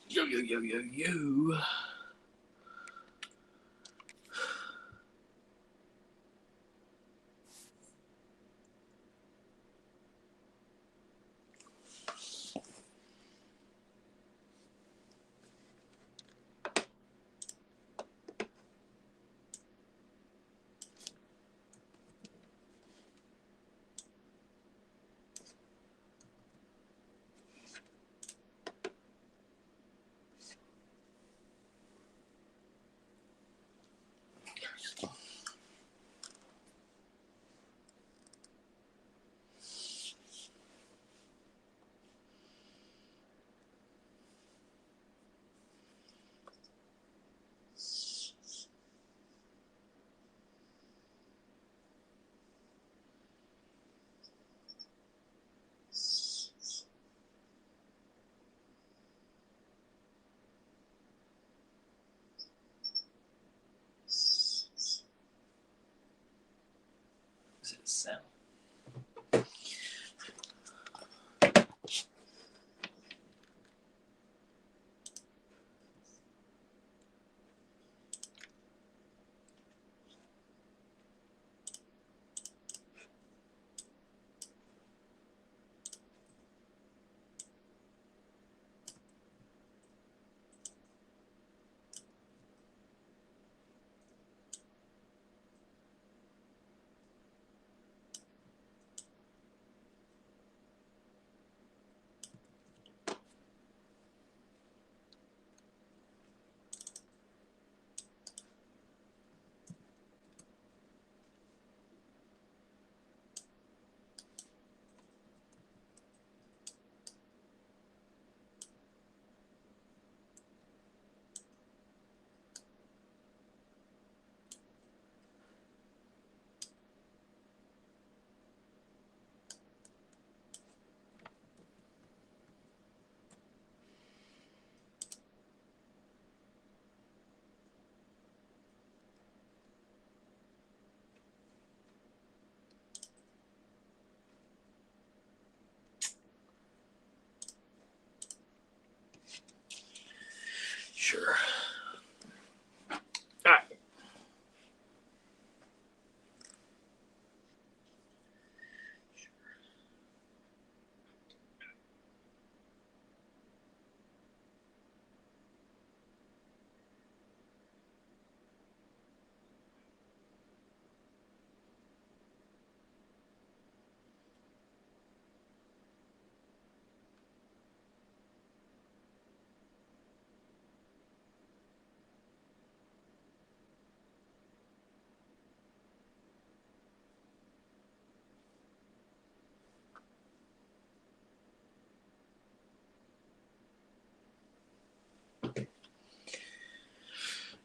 Yo, yo, yo, yo, yo. Is it a sound? Sure. All right.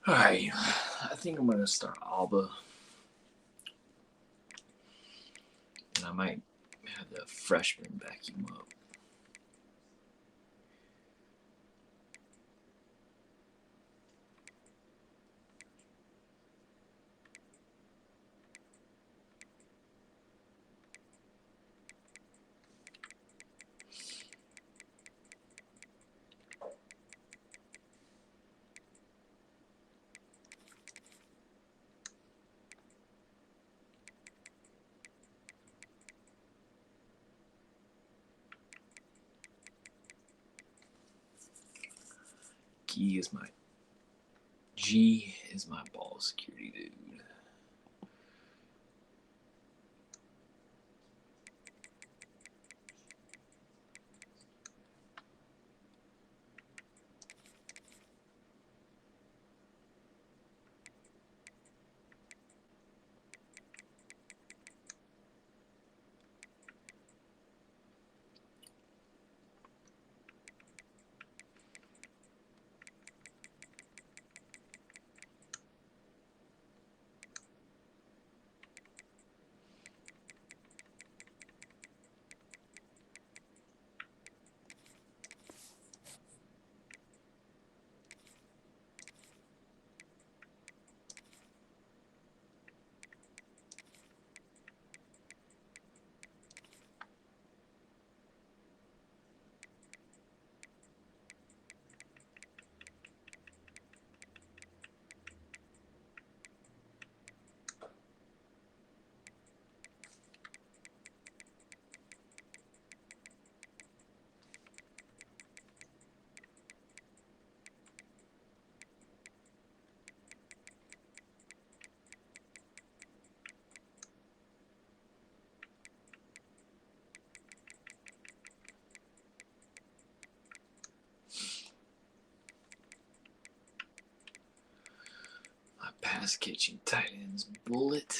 All right. I think I'm gonna start Alba, and I might have the freshman back him up. G is my ball security dude. Pass catching tight ends bullet.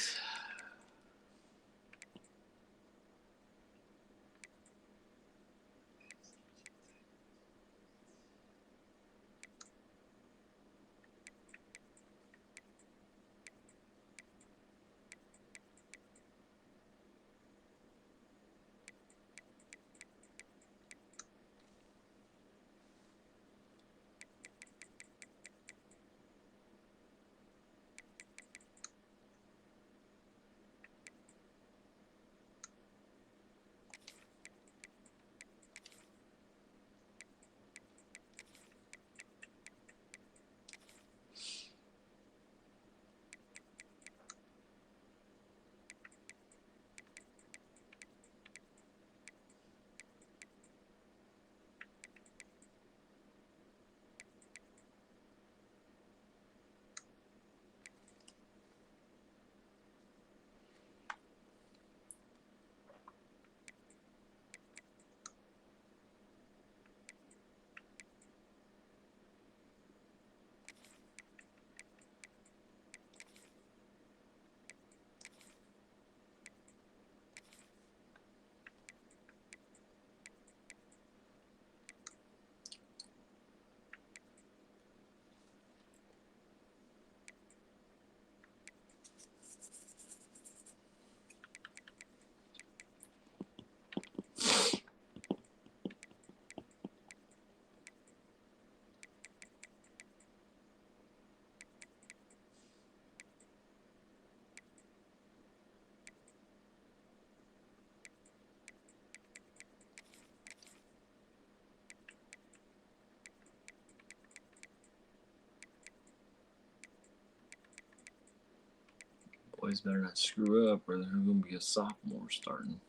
Boys better not screw up or there's going to be a sophomore starting.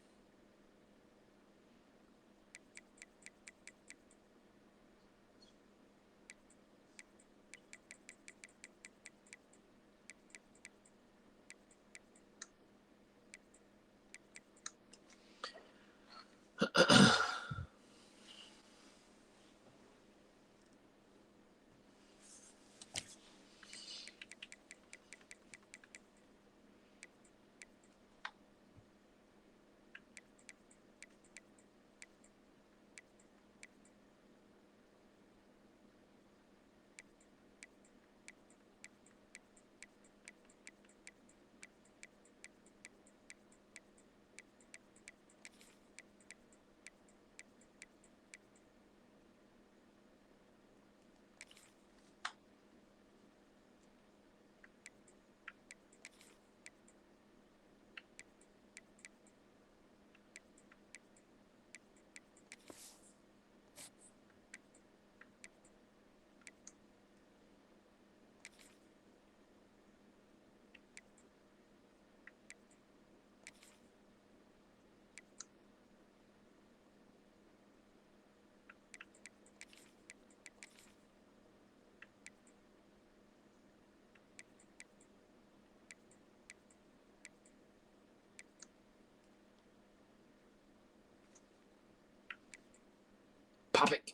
Pop it.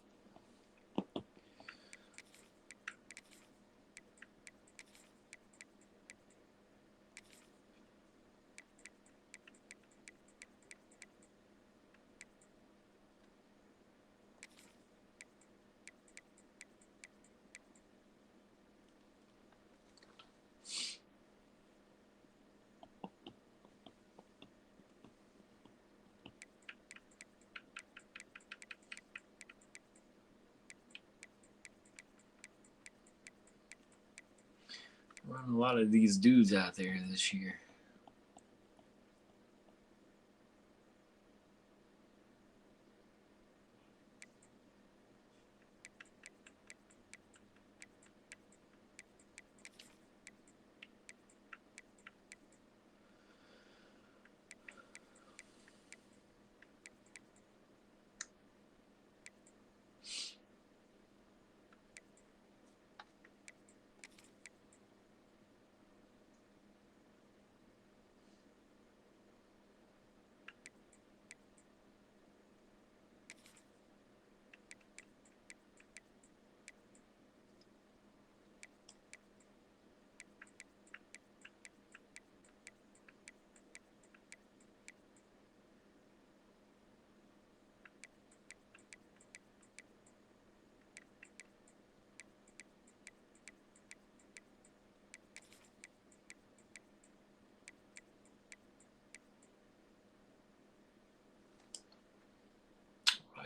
Run a lot of these dudes out there this year.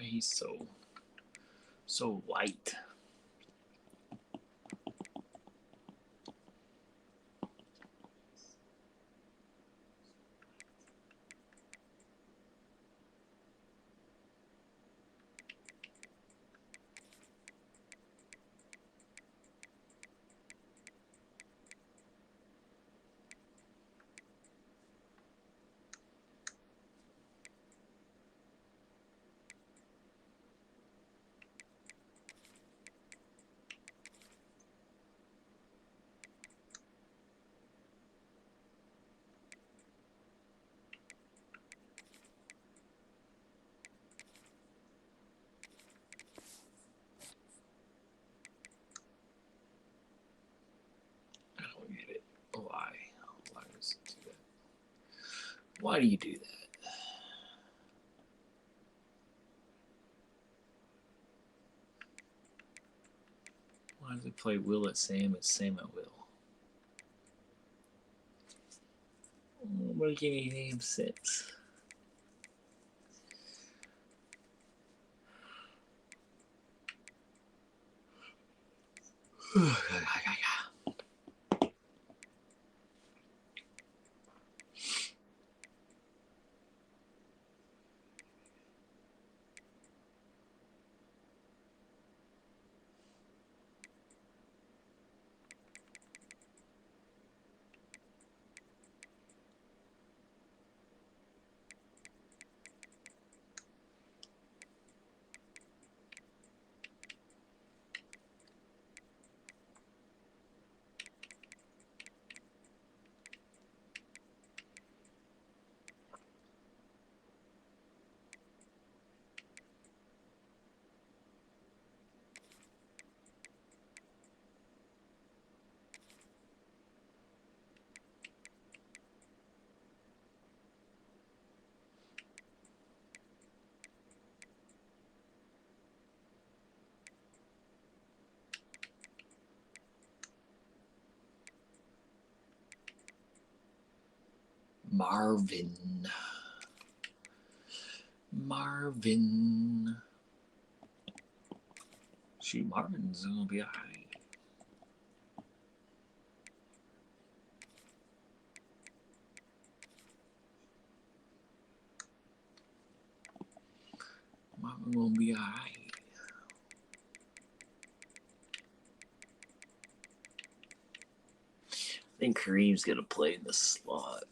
he's so light. I don't get it. Why? Why does it do that? Why do you do that? Why does it play Will at Sam and Sam at Will? Don't make any damn sense. Marvin. Shoot, Marvin's gonna be alright. Marvin gonna be alright. I think Kareem's gonna play in the slot.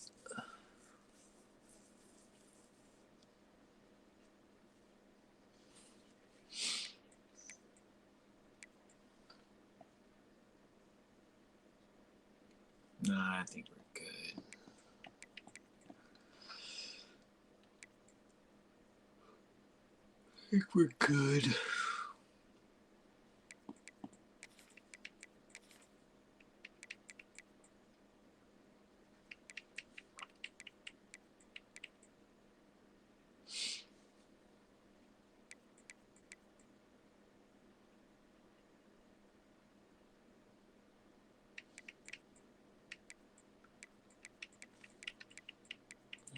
Nah, I think we're good. I think we're good.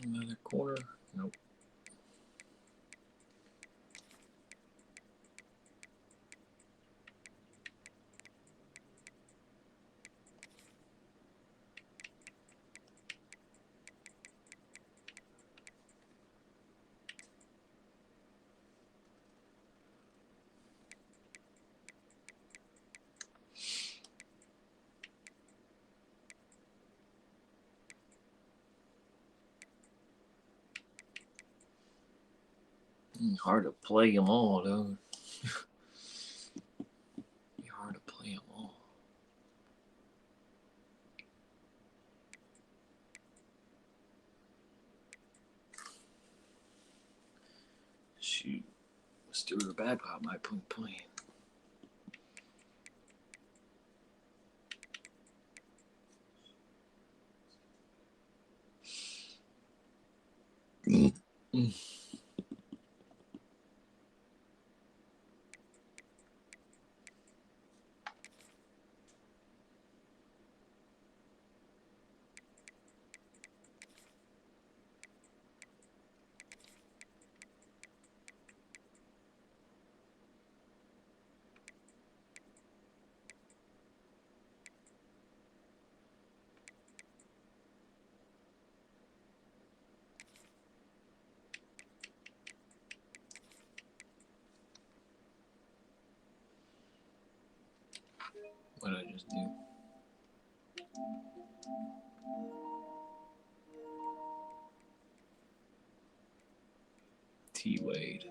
Another corner. Nope. Hard to play them all, though. Be hard to play them all. Shoot, Stuart Babcock might be playing. What did I just do? T Wade.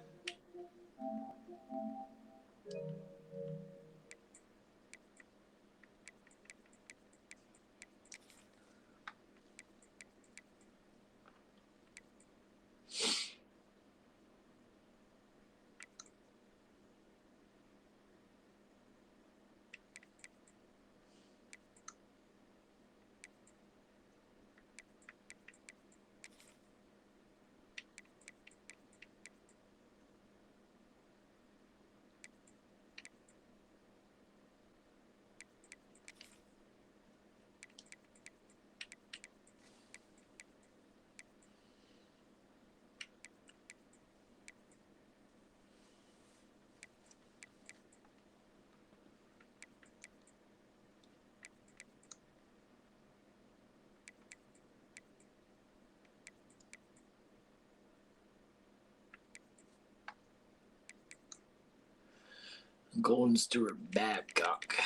Golden Stewart Babcock.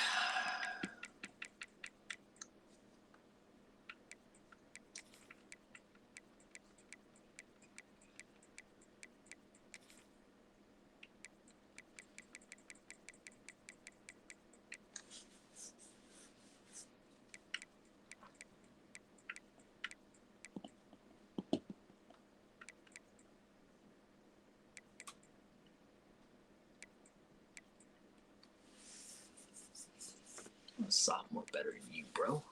I'm a sophomore better than you, bro.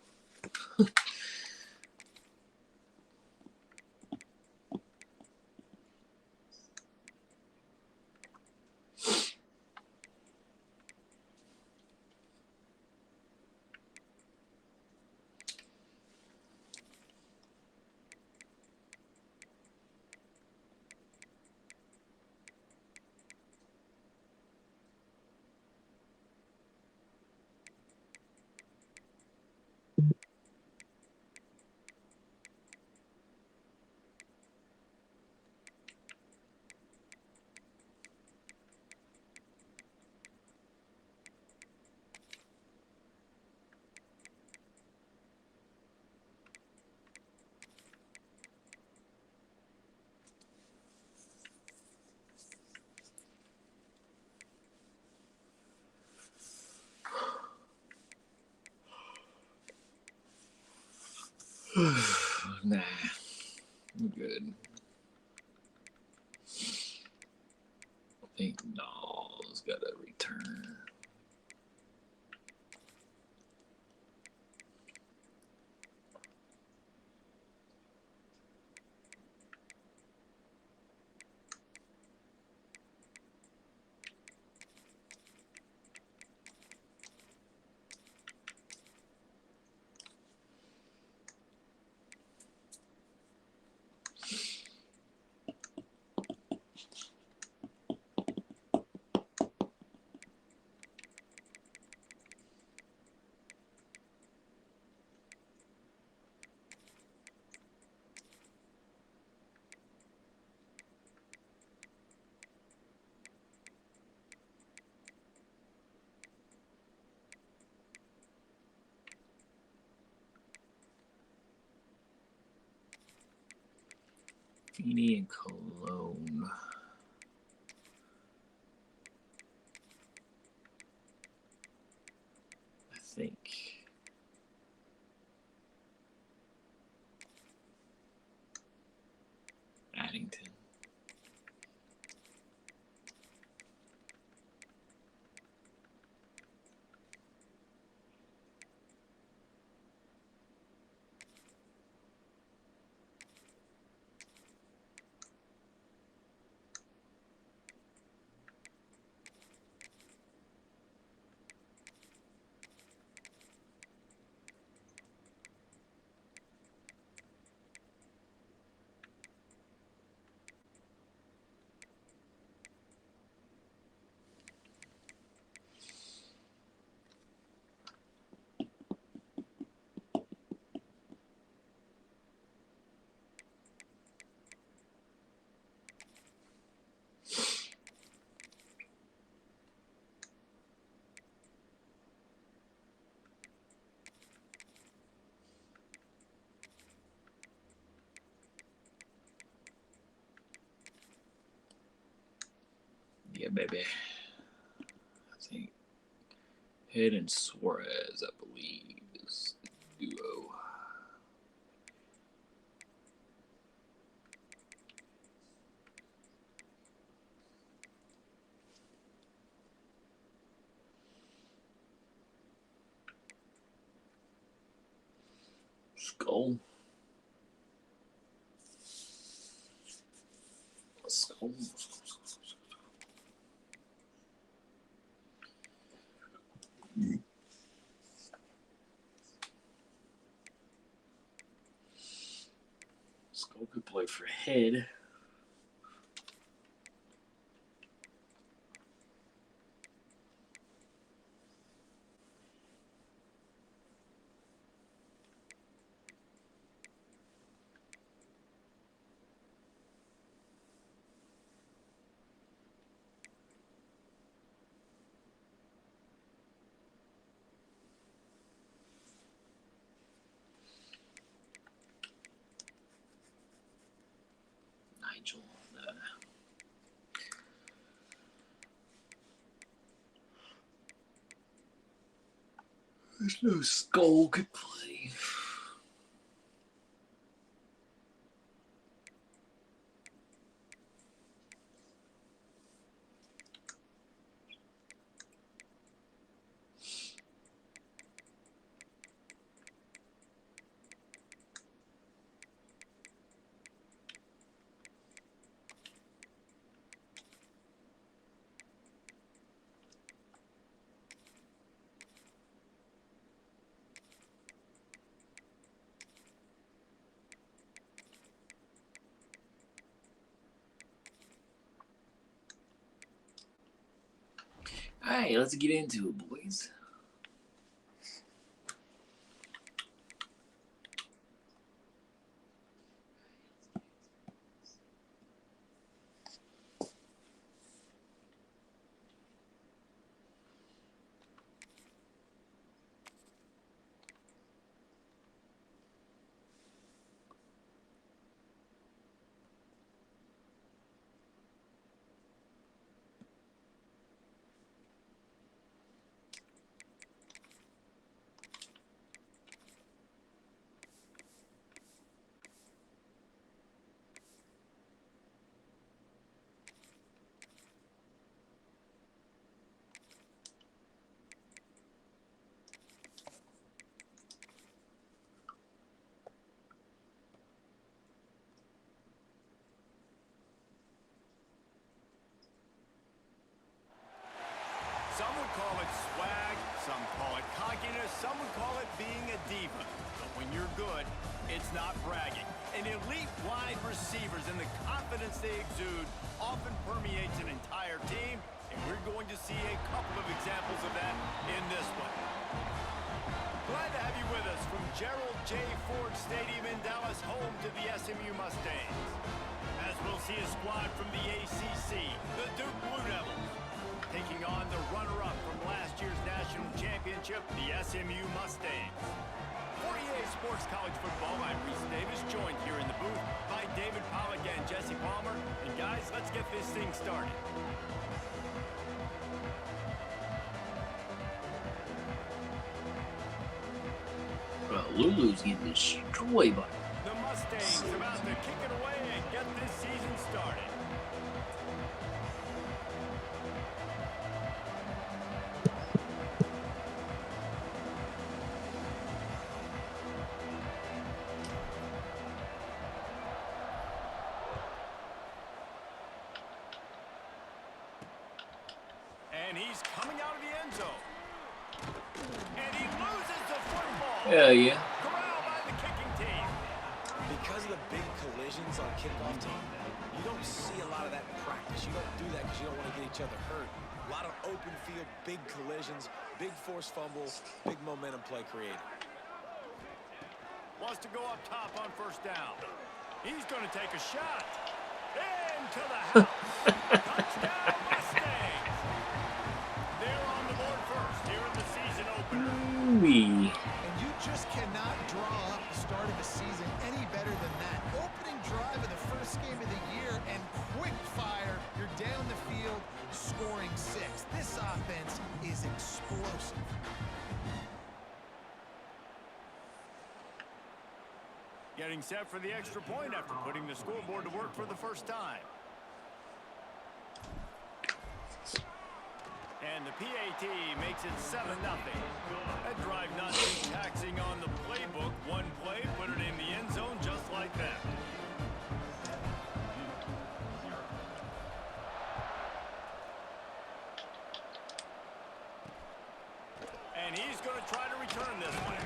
Nah, I'm good. I think Nall's got a return. Feeney and Cologne. I think. Addington. Yeah, baby. I think Head and Suarez, I believe, is the duo. Skull. Skull. Skull could play for Head. Nigel. There's no Skull could play. Alright, let's get into it, boys. Some would call it swag, some call it cockiness, some would call it being a diva. But when you're good, it's not bragging. And elite wide receivers and the confidence they exude often permeates an entire team, and we're going to see a couple of examples of that in this one. Glad to have you with us from Gerald J. Ford Stadium in Dallas, home to the SMU Mustangs. As we'll see a squad from the ACC, the Duke Blue Devils, taking on the runner-up from last year's national championship, the SMU Mustangs. For EA Sports College Football, I'm Reese Davis, joined here in the booth by David Pollack and Jesse Palmer. And guys, let's get this thing started. Lulu's getting destroyed by The Mustangs about to kick it away and get this season started. And he's coming out of the end zone. And he loses the football. Hell yeah. Corralled by the kicking team. Because of the big collisions on kickoff time, you don't see a lot of that in practice. You don't do that because you don't want to get each other hurt. A lot of open field, big collisions, big forced fumbles, big momentum play created. Wants to go up top on first down. He's going to take a shot. Into the house. Touchdown, Mustangs. They're on the board first here in the season opener. Ooh-wee. And you just cannot draw up the start of the season any better than that. Opening drive of the first game of the year and quick fire. You're down the field, scoring 6. This offense is explosive. Getting set for the extra point after putting the scoreboard to work for the first time. And the PAT makes it 7-0. That drive not too taxing on the playbook. One play, put it in the end zone just like that. And he's going to try to return this one.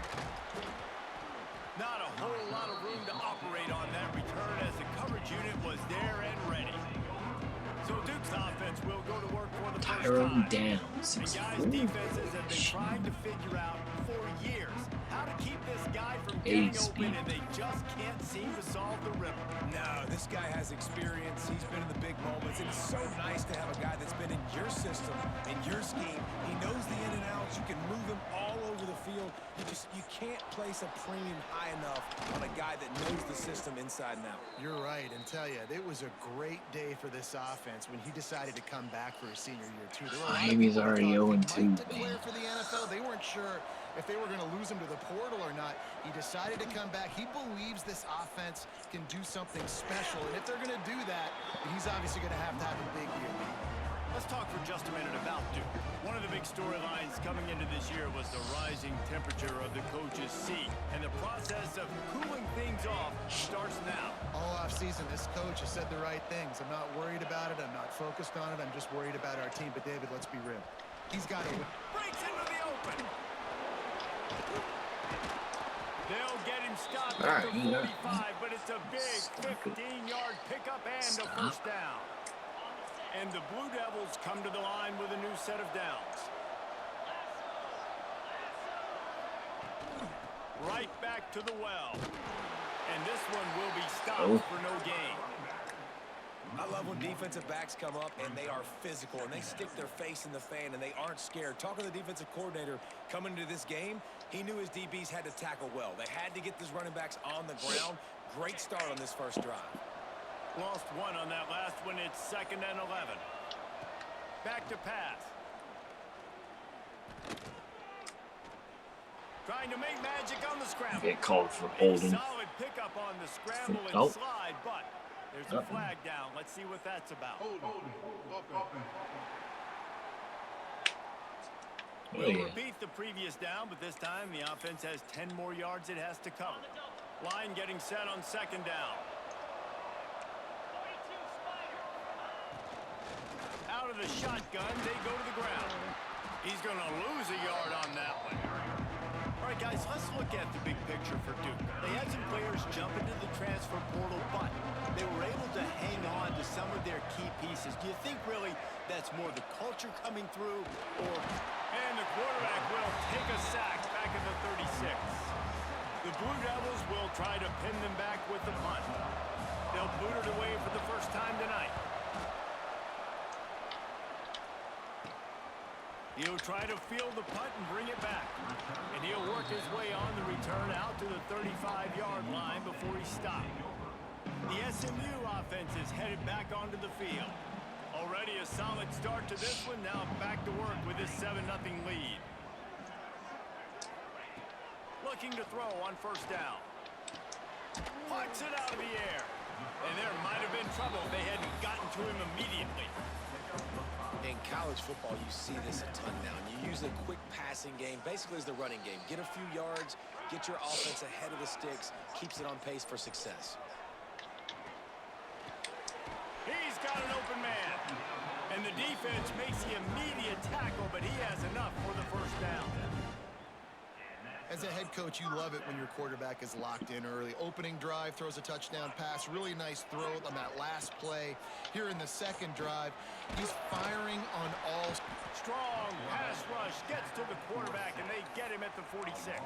Not a whole lot of room to operate on that return as the coverage unit was there and ready. So Duke's offense will go to work for the first time. Down. And guys' defenses have been trying to figure out for years how to keep this guy from getting open, and they just can't seem to solve the riddle. No, this guy has experience. He's been in the big moments, and it's so nice to have a guy that's been in your system, in your scheme. He knows the in and outs. You can move him all over the field. You can't place a premium high enough on a guy that knows the system inside and out. You're right, and tell you, it was a great day for this offense when he decided to come back for his senior year too. Miami's already 0-2, man. For the NFL, they weren't sure if they were going to lose him to the portal or not. He decided to come back. He believes this offense can do something special, and if they're going to do that, he's obviously going to have a big year. Let's talk for just a minute about Duke. One of the big storylines coming into this year was the rising temperature of the coach's seat, and the process of cooling things off starts now. All offseason, this coach has said the right things. I'm not worried about it. I'm not focused on it. I'm just worried about our team. But, David, let's be real. He's got to win. Breaks into the open. They'll get him stopped at the 45, but it's a big 15-yard pickup and a first down. And the Blue Devils come to the line with a new set of downs. Right back to the well. And this one will be stopped for no gain. I love when defensive backs come up and they are physical and they stick their face in the fan and they aren't scared. Talking to the defensive coordinator coming into this game, he knew his DBs had to tackle well. They had to get these running backs on the ground. Great start on this first drive. Lost one on that last one. It's 2nd and 11. Back to pass. Trying to make magic on the scramble. Get called for holding. Solid pickup on the scramble and slide, but there's a flag down. Let's see what that's about. We'll repeat the previous down, but this time the offense has 10 more yards it has to cover. Line getting set on 2nd down. Out of the shotgun, they go to the ground. He's going to lose a yard on that one. All right, guys, let's look at the big picture for Duke. They had some players jump into the transfer portal, but they were able to hang on to some of their key pieces. Do you think really that's more the culture coming through, or... And the quarterback will take a sack back at the 36. The Blue Devils will try to pin them back with the punt. They'll boot it away for the first time tonight. He'll try to field the punt and bring it back. And he'll work his way on the return out to the 35-yard line before he stopped. The SMU offense is headed back onto the field. Already a solid start to this one. Now back to work with this 7-0 lead. Looking to throw on first down. Punts it out of the air. And there might have been trouble if they hadn't gotten to him immediately. In college football, you see this a ton now. You use the quick passing game, basically as the running game. Get a few yards, get your offense ahead of the sticks, keeps it on pace for success. He's got an open man. And the defense makes the immediate tackle, but he has enough for the first down. As a head coach, you love it when your quarterback is locked in early. Opening drive, throws a touchdown pass. Really nice throw on that last play. Here in the second drive, he's firing on all. Strong pass rush gets to the quarterback, and they get him at the 46.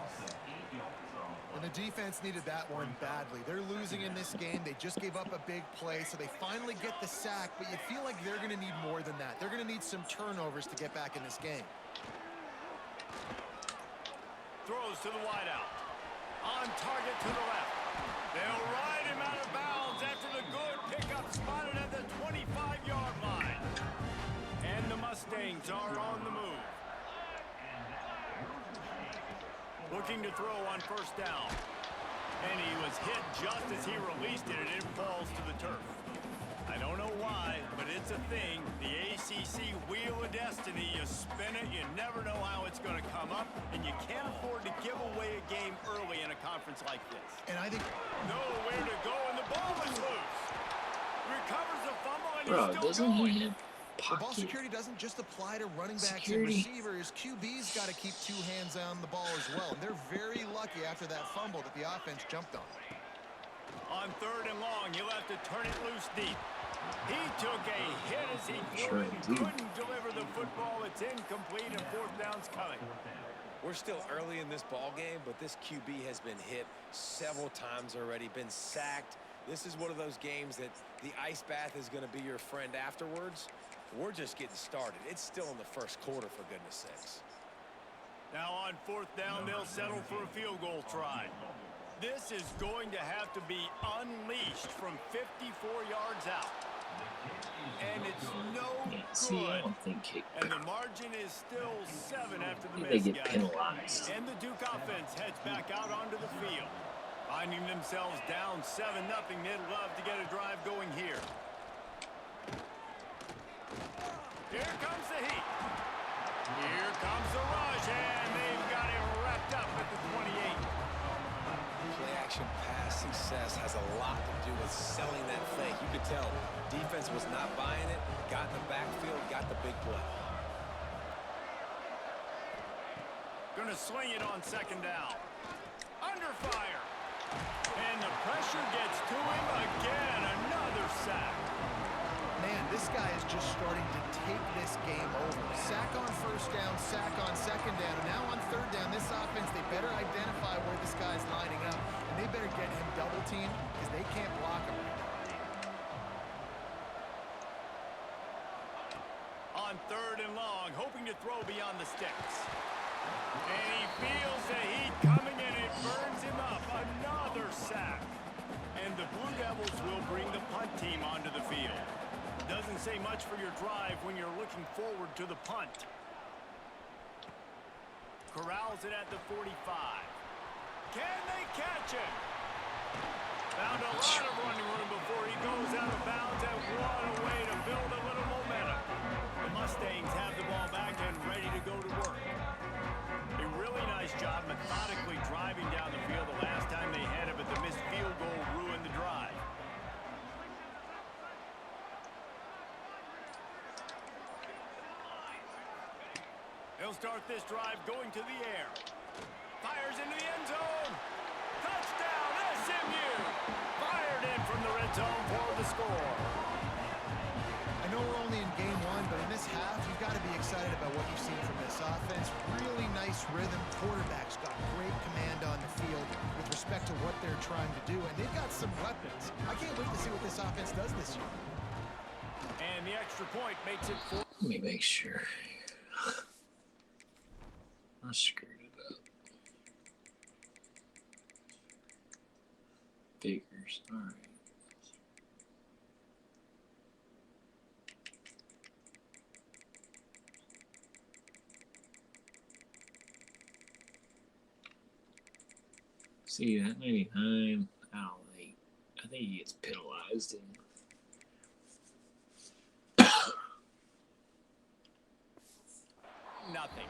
And the defense needed that one badly. They're losing in this game. They just gave up a big play, so they finally get the sack, but you feel like they're going to need more than that. They're going to need some turnovers to get back in this game. Throws to the wideout. On target to the left. They'll ride him out of bounds after the good pickup spotted at the 25-yard line. And Offense are on the move. Looking to throw on first down. And he was hit just as he released it, and it falls to the turf. I don't know why, but it's a thing. The ACC Wheel of Destiny, you spin it, you never know how it's going to come up, and you can't afford to give away a game early in a conference like this. And I think nowhere to go, and the ball is loose. Recovers the fumble, and Bro, he's still doesn't going. he have the ball pocket security doesn't just apply to running backs security? and receivers. QB's got to keep 2 hands on the ball as well. And they're very lucky after that fumble that the offense jumped on. On 3rd and long, you'll have to turn it loose deep. He took a hit as he Sure couldn't deliver the football. It's incomplete, and 4th down's coming. We're still early in this ball game, but this QB has been hit several times already, been sacked. This is one of those games that the ice bath is going to be your friend afterwards. We're just getting started. It's still in the first quarter, for goodness sakes. Now on 4th down, they'll settle for a field goal try. This is going to have to be unleashed from 54 yards out. And it's no See, I good. don't think And the margin is still 7 after the they miss, get guys. penalized. And the Duke offense heads back out onto the field. Finding themselves down 7-0, they'd love to get a drive going here. Here comes the heat. Here comes the rush, and they've got him wrapped up at the 28. Play-action pass success has a lot to do with selling that fake. You could tell defense was not buying it, got in the backfield, got the big play. Gonna sling it on 2nd down. Under fire. And the pressure gets to him again. Another sack. Man, this guy is just starting to take this game over. Sack on 1st down, sack on 2nd down, and now on 3rd down, this offense, they better identify where this guy's lining up, and they better get him double teamed because they can't block him right now. On 3rd and long, hoping to throw beyond the sticks. And he feels the heat coming, and it burns him up. Another sack. And the Blue Devils will bring the punt team onto the field. Doesn't say much for your drive when you're looking forward to the punt. Corrals it at the 45. Can they catch him? Found a lot of running room before he goes out of bounds, and what a way to build a little momentum. The Mustangs have the ball back and ready to go to work. A really nice job methodically driving down the field the last time they had it, but the missed field goal ruined the drive. He'll start this drive going to the air. Fires into the end zone. Touchdown, SMU! Fired in from the red zone for the score. I know we're only in game 1, but in this half, you've got to be excited about what you've seen from this offense. Really nice rhythm. Quarterback's got great command on the field with respect to what they're trying to do, and they've got some weapons. I can't wait to see what this offense does this year. And the extra point makes it 4. Let me make sure. I screwed it up. Figures. All right. See that 99. I don't like. I think he gets penalized and. Nothing.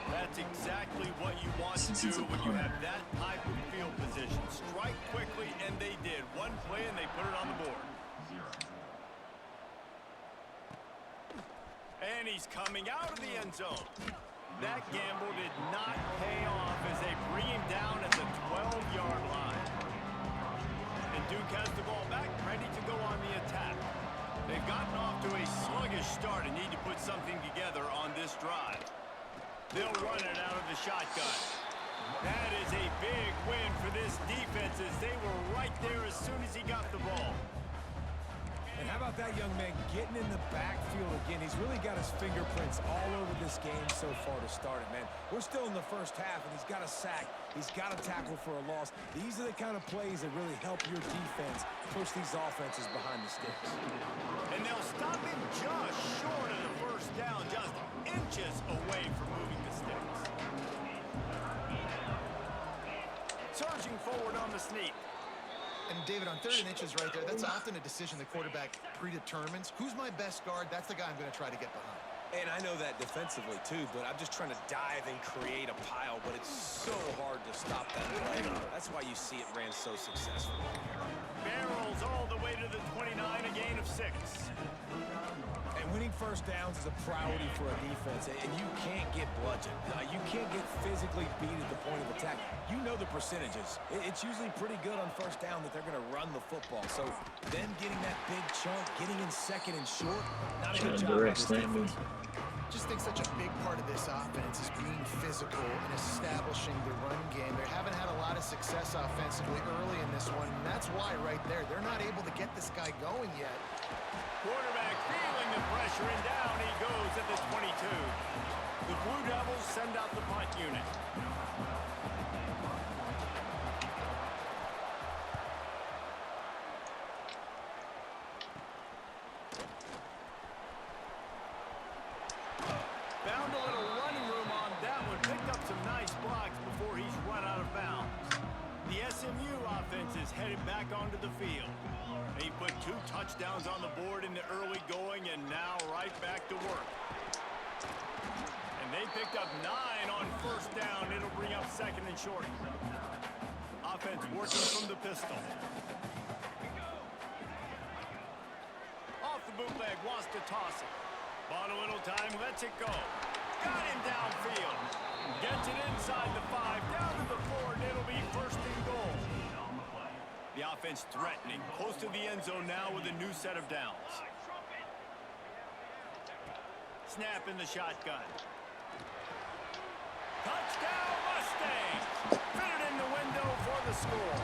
That's exactly what you want to Since do he's a when you punter. have that type of field position. Strike quickly, and they did. One play, and they put it on the board. And he's coming out of the end zone. That gamble did not pay off as they bring him down at the 12-yard line. And Duke has the ball back, ready to go on the attack. They've gotten off to a sluggish start and need to put something together on this drive. They'll run it out of the shotgun. That is a big win for this defense as they were right there as soon as he got the ball. And how about that young man getting in the backfield again? He's really got his fingerprints all over this game so far to start it, man. We're still in the first half, and he's got a sack. He's got a tackle for a loss. These are the kind of plays that really help your defense push these offenses behind the sticks. And they'll stop him just short of the first down, just inches away from moving the sticks. Surging forward on the sneak. And David, on 3rd and inches right there, that's often a decision the quarterback predetermines. Who's my best guard? That's the guy I'm going to try to get behind. And I know that defensively, too, but I'm just trying to dive and create a pile, but it's so hard to stop that play. That's why you see it ran so successful. Barrels all the way to the 29, a gain of 6. And winning first downs is a priority for a defense, and you can't get bludgeoned. You can't get physically beat at the point of attack. You know the percentages. It's usually pretty good on first down that they're going to run the football. So then getting that big chunk, getting in second and short, not a good job by this defense. Just think such a big part of this offense is being physical and establishing the run game. They haven't had a lot of success offensively early in this one, and that's why right there, they're not able to get this guy going yet. Quarterback feeling the pressure, and down he goes at the 22. The Blue Devils send out the punt unit. Found a little running room on that one. Picked up some nice blocks before he's run out of bounds. The SMU offense is headed back onto the field. They put 2 touchdowns on the board in the early going, and now right back to work. And they picked up 9 on first down. It'll bring up second and short. Offense working from the pistol. Off the bootleg, wants to toss it. Bought a little time, lets it go. Got him downfield. Gets it inside the 5, down to the 4, and it'll be first and goal. The offense threatening, close to the end zone now with a new set of downs. Snap in the shotgun. Touchdown Mustangs! Fit it in the window for the score.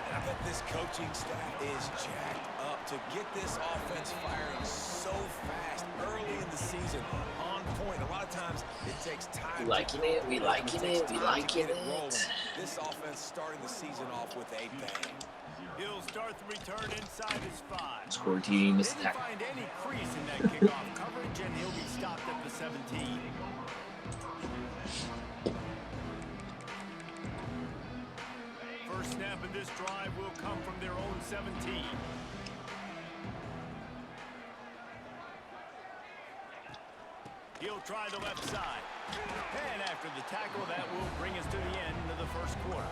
And I bet this coaching staff is jacked up to get this offense firing so fast early in the season, on point. A lot of times it takes time. We liking it. We liking it. We liking it. This offense starting the season off with a bang. He'll start the return inside his 5. Score team is Didn't find any crease in that kickoff coverage, and he'll be stopped at the 17. First snap of this drive will come from their own 17. He'll try the left side. And after the tackle, that will bring us to the end of the first quarter.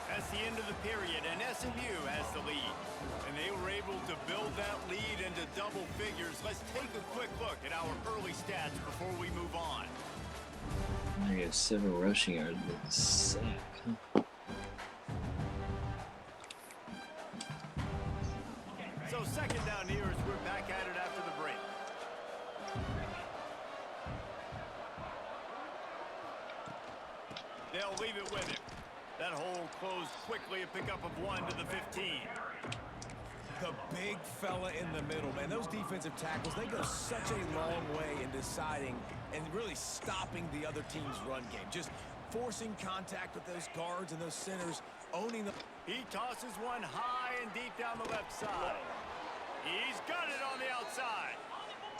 That's the end of the period, and SMU has the lead. And they were able to build that lead into double figures. Let's take a quick look at our early stats before we move on. I got 7 rushing yards with a sack. Huh? So second down here as we're back at it after the break. They'll leave it with him. That hole closed quickly, a pickup of 1 to the 15. The big fella in the middle, man. Those defensive tackles, they go such a long way in deciding and really stopping the other team's run game. Just forcing contact with those guards and those centers, owning them. He tosses one high and deep down the left side. He's got it on the outside.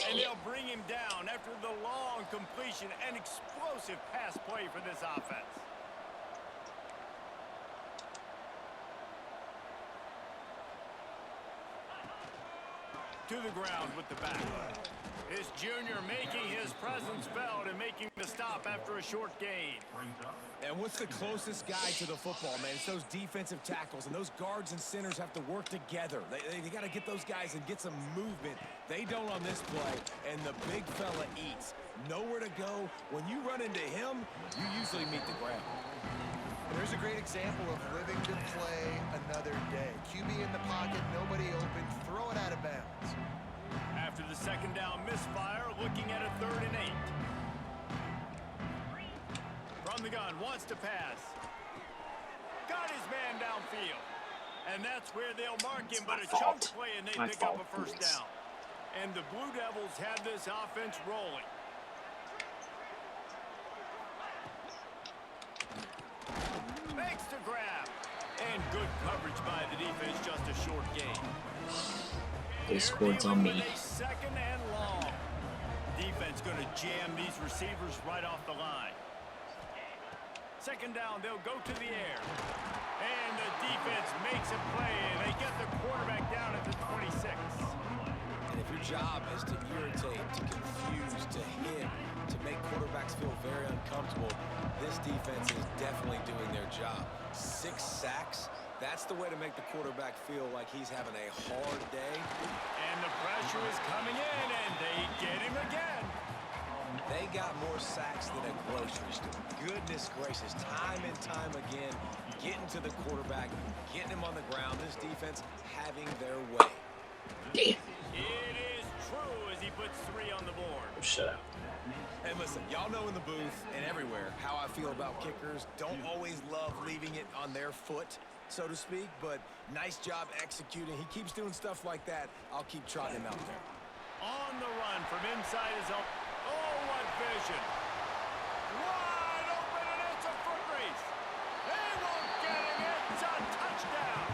And they'll bring him down after the long completion. An explosive pass play for this offense. To the ground with the back. This junior making his presence felt and making the stop after a short gain. And what's the closest guy to the football, man? It's those defensive tackles, and those guards and centers have to work together. They got to get those guys and get some movement. They don't on this play, and the big fella eats. Nowhere to go. When you run into him, you usually meet the ground. And there's a great example of living to play another day. QB in the pocket, nobody open, throw it out of bounds. After the second down misfire, looking at a 3rd and 8. From the gun, wants to pass. Got his man downfield. And that's where they'll mark him, but a chunk play, and they pick up a first down. And the Blue Devils have this offense rolling. Makes the grab. And good coverage by the defense, just a short gain. They scored on me. Second and long. Defense going to jam these receivers right off the line. Second down, they'll go to the air. And the defense makes a play, and they get the quarterback down at the 26. And if your job is to irritate, to confuse, to hit, to make quarterbacks feel very uncomfortable, this defense is definitely doing their job. 6 sacks, that's the way to make the quarterback feel like he's having a hard day. And the pressure is coming in, and they get him again. They got more sacks than a grocery store. Goodness gracious, time and time again, getting to the quarterback, getting him on the ground. This defense having their way. Damn. It is true as he puts 3 on the board. Shut up. And listen, y'all know in the booth and everywhere how I feel about kickers. Don't always love leaving it on their foot, so to speak, but nice job executing. He keeps doing stuff like that. I'll keep trotting him out there. On the run from inside his own. Oh, what vision. Wide open, and it's a foot race. They won't get him. It's a touchdown.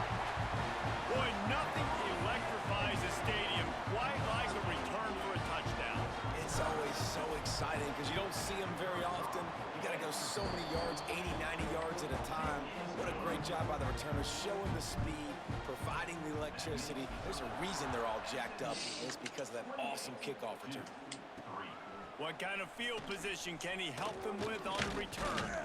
Boy, nothing electrifies a stadium quite like a return for a touchdown. It's always so exciting because you don't see him very often. You got to go so many yards, 80, 90 yards at a time. What a great job by the returners, showing the speed, providing the electricity. There's a reason they're all jacked up. It's because of that awesome kickoff return. What kind of field position can he help them with on the return?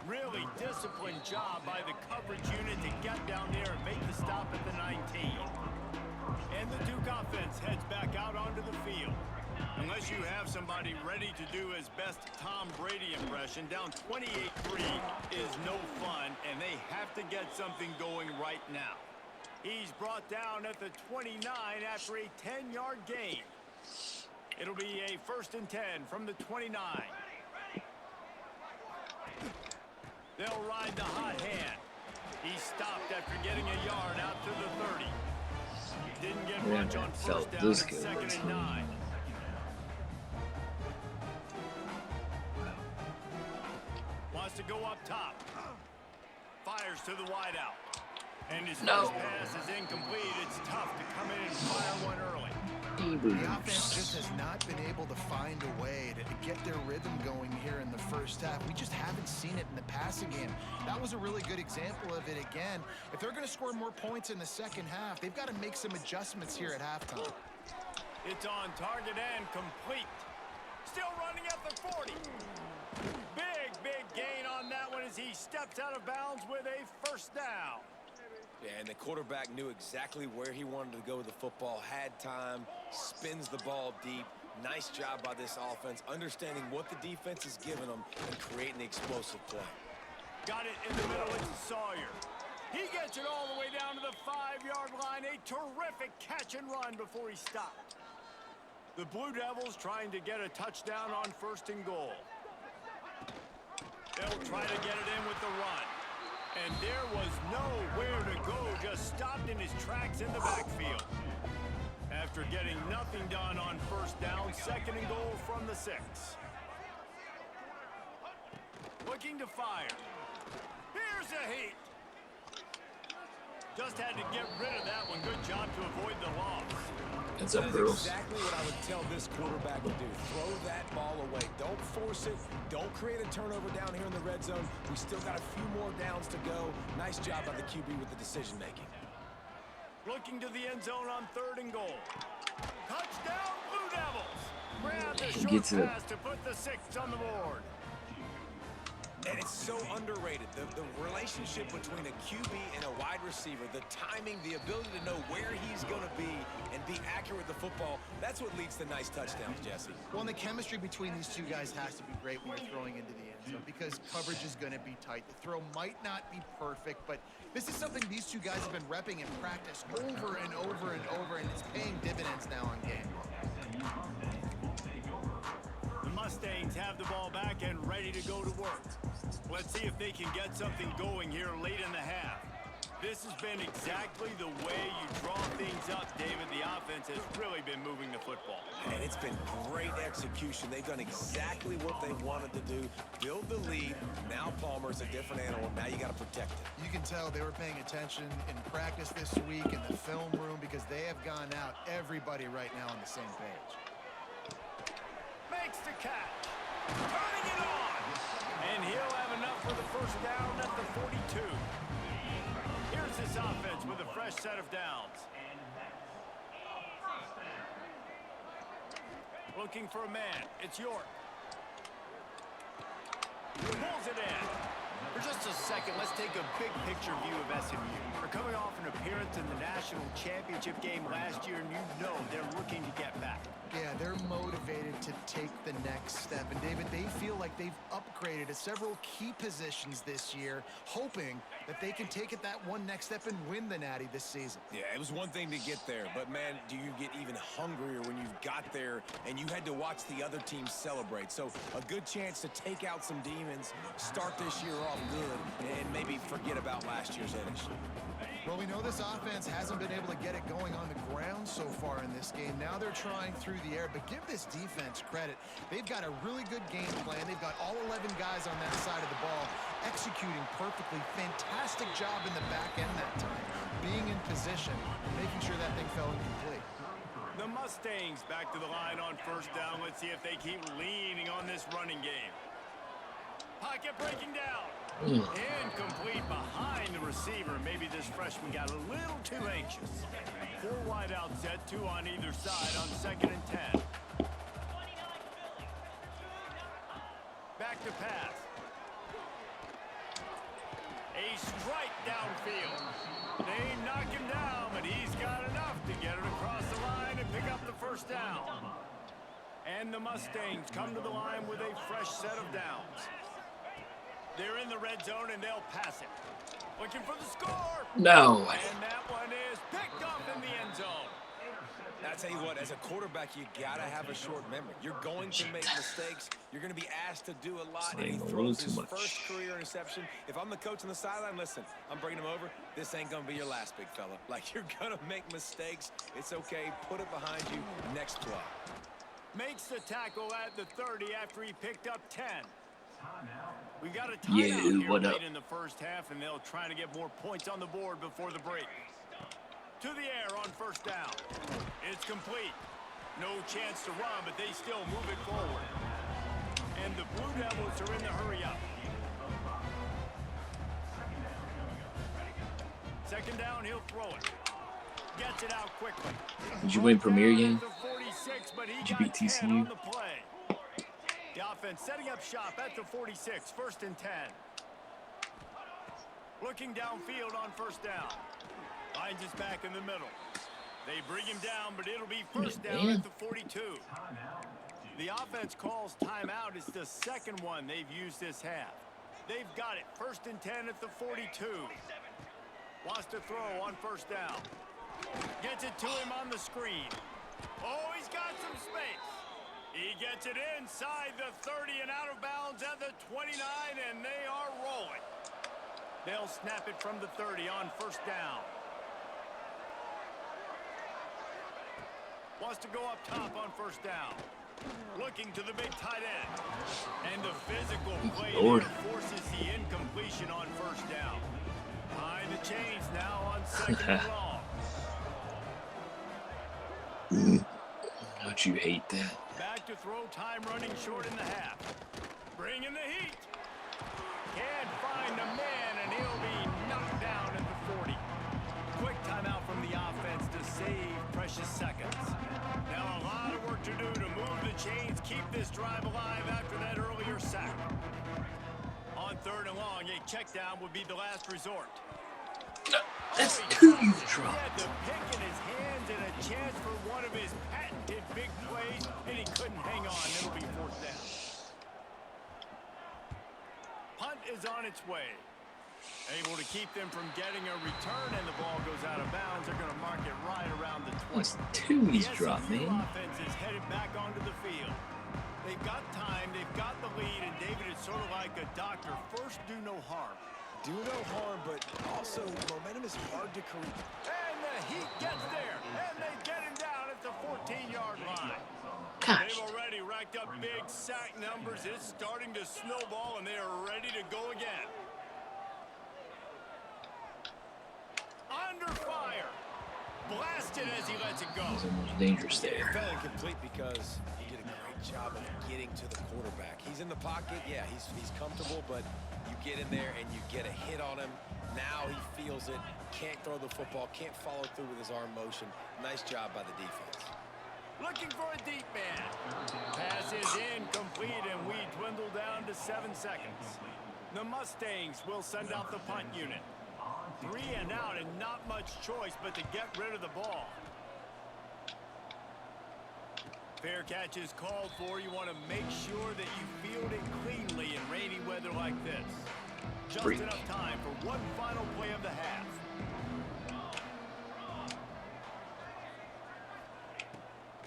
Really disciplined job by the coverage unit to get down there and make the stop at the 19. And the Duke offense heads back out onto the field. Unless you have somebody ready to do his best Tom Brady impression, down 28-3 is no fun, and they have to get something going right now. He's brought down at the 29 after a 10-yard gain. It'll be a 1st and 10 from the 29. They'll ride the hot hand. He stopped after getting a yard out to the 30. Didn't get much on 1st down and 2nd and 9. Wants to go up top. Fires to the wideout. And his first pass is incomplete. It's tough to come in and fire one early. The offense just has not been able to find a way to get their rhythm going here in the first half. We just haven't seen it in the passing game. That was a really good example of it again. If they're going to score more points in the second half, they've got to make some adjustments here at halftime. It's on target and complete. Still running at the 40. Big gain on that one as he steps out of bounds with a 1st down. Yeah, and the quarterback knew exactly where he wanted to go with the football, had time, spins the ball deep. Nice job by this offense, understanding what the defense is giving them and creating the explosive play. Got it in the middle into Sawyer. He gets it all the way down to the 5-yard line. A terrific catch and run before he stopped. The Blue Devils trying to get a touchdown on 1st and goal. They'll try to get it in with the run. And there was nowhere to go, just stopped in his tracks in the backfield. After getting nothing done on 1st down, 2nd and goal from the 6. Looking to fire. Here's a heat. Just had to get rid of that one. Good job to avoid the loss. That's up, That's girls. exactly what I would tell this quarterback to do. Throw that ball away. Don't force it. Don't create a turnover down here in the red zone. We still got a few more downs to go. Nice job by the QB with the decision-making. Looking to the end zone on 3rd and goal. Touchdown, Blue Devils. Grab the short pass to put the 6 on the board. And it's so underrated. The relationship between a QB and a wide receiver, the timing, the ability to know where he's going to be and be accurate with the football, that's what leads to nice touchdowns, Jesse. Well, and the chemistry between these two guys has to be great when you're throwing into the end zone because coverage is going to be tight. The throw might not be perfect, but this is something these two guys have been repping in practice over and over and over, and it's paying dividends now on game. The Mustangs have the ball back and ready to go to work. Let's see if they can get something going here late in the half. This has been exactly the way you draw things up, David. The offense has really been moving the football. And it's been great execution. They've done exactly what they wanted to do. Build the lead. Now Palmer's a different animal. Now you got to protect it. You can tell they were paying attention in practice this week in the film room because they have gone out, everybody right now on the same page. Makes the catch. Turning it on. And he'll have enough for the first down at the 42. Here's this offense with a fresh set of downs. Looking for a man. It's York. Pulls it in. For just a second, let's take a big picture view of SMU. They're coming off an appearance in the national championship game last year, and you know they're looking to get back. Yeah, they're motivated to take the next step. And, David, they feel like they've upgraded to several key positions this year, hoping that they can take it that one next step and win the Natty this season. Yeah, it was one thing to get there, but, man, do you get even hungrier when you've got there and you had to watch the other team celebrate. So a good chance to take out some demons, start this year off good, and maybe forget about last year's finish. Well, we know this offense hasn't been able to get it going on the ground so far in this game. Now they're trying through the air, but give this defense credit. They've got a really good game plan. They've got all 11 guys on that side of the ball executing perfectly. Fantastic job in the back end that time, being in position, making sure that thing fell incomplete. The Mustangs back to the line on first down. Let's see if they keep leaning on this running game. Pocket breaking down. Incomplete behind the receiver. Maybe this freshman got a little too anxious. 4 wide out set, 2 on either side on 2nd and 10. Back to pass. A strike downfield. They knock him down, but he's got enough to get it across the line and pick up the first down. And the Mustangs come to the line with a fresh set of downs. They're in the red zone, and they'll pass it. Looking for the score. No. And that one is picked up in the end zone. I tell you what, as a quarterback, you got to have a short memory. You're going to make mistakes. You're going to be asked to do a lot, and he throws his first career interception. If I'm the coach on the sideline, listen, I'm bringing him over. This ain't going to be your last, big fella. Like, you're going to make mistakes. It's okay. Put it behind you. Next play. Makes the tackle at the 30 after he picked up 10. We got a timeout here late in the first half, and they'll try to get more points on the board before the break. To the air on first down. It's complete. No chance to run, but they still move it forward. And the Blue Devils are in the hurry-up. 2nd down, he'll throw it. Gets it out quickly. Did you win Premier game? 46, but Did you beat TCU? The offense setting up shop at the 46, 1st and 10. Looking downfield on first down. Finds his back in the middle. They bring him down, but it'll be first down at the 42. The offense calls timeout. It's the second one they've used this half. They've got it. 1st and 10 at the 42. Wants to throw on first down. Gets it to him on the screen. Oh, he's got some space. He gets it inside the 30 and out of bounds at the 29, and they are rolling. They'll snap it from the 30 on first down. Wants to go up top on first down. Looking to the big tight end. And the physical play there forces the incompletion on first down. Behind the chains now on 2nd and long. Don't you hate that? Back to throw, time running short in the half. Bring in the heat. Can't find a man, and he'll be knocked down at the 40. Quick timeout from the offense to save precious seconds. Now a lot of work to do to move the chains, keep this drive alive after that earlier sack. On 3rd and long, a check down would be the last resort. That's 2 you He had dropped. the pick in his hands and a chance for one of his patented big plays, and he couldn't hang on. It'll be 4th down. Punt is on its way. Able to keep them from getting a return, and the ball goes out of bounds. They're going to mark it right around the 20. That's 2 he's dropped, The SMU man. offense is headed back onto the field. They've got time, they've got the lead, and David, it's sort of like a doctor. First, do no harm. Do no harm, but also, momentum is hard to create. And the Heat gets there, and they get him down at the 14-yard line. Gosh. They've already racked up big sack numbers. It's starting to snowball, and they are ready to go again. Under fire. Blasted as he lets it go. He's the most dangerous It there. fell incomplete because he did a great job of getting to the quarterback. He's in the pocket. Yeah, he's comfortable, but you get in there and you get a hit on him. Now he feels it. Can't throw the football. Can't follow through with his arm motion. Nice job by the defense. Looking for a deep man. Pass is incomplete, and we dwindle down to 7 seconds. The Mustangs will send out the punt unit. 3 and out, and not much choice but to get rid of the ball. Fair catch is called for. You want to make sure that you field it cleanly in rainy weather like this. Just enough time for one final play of the half.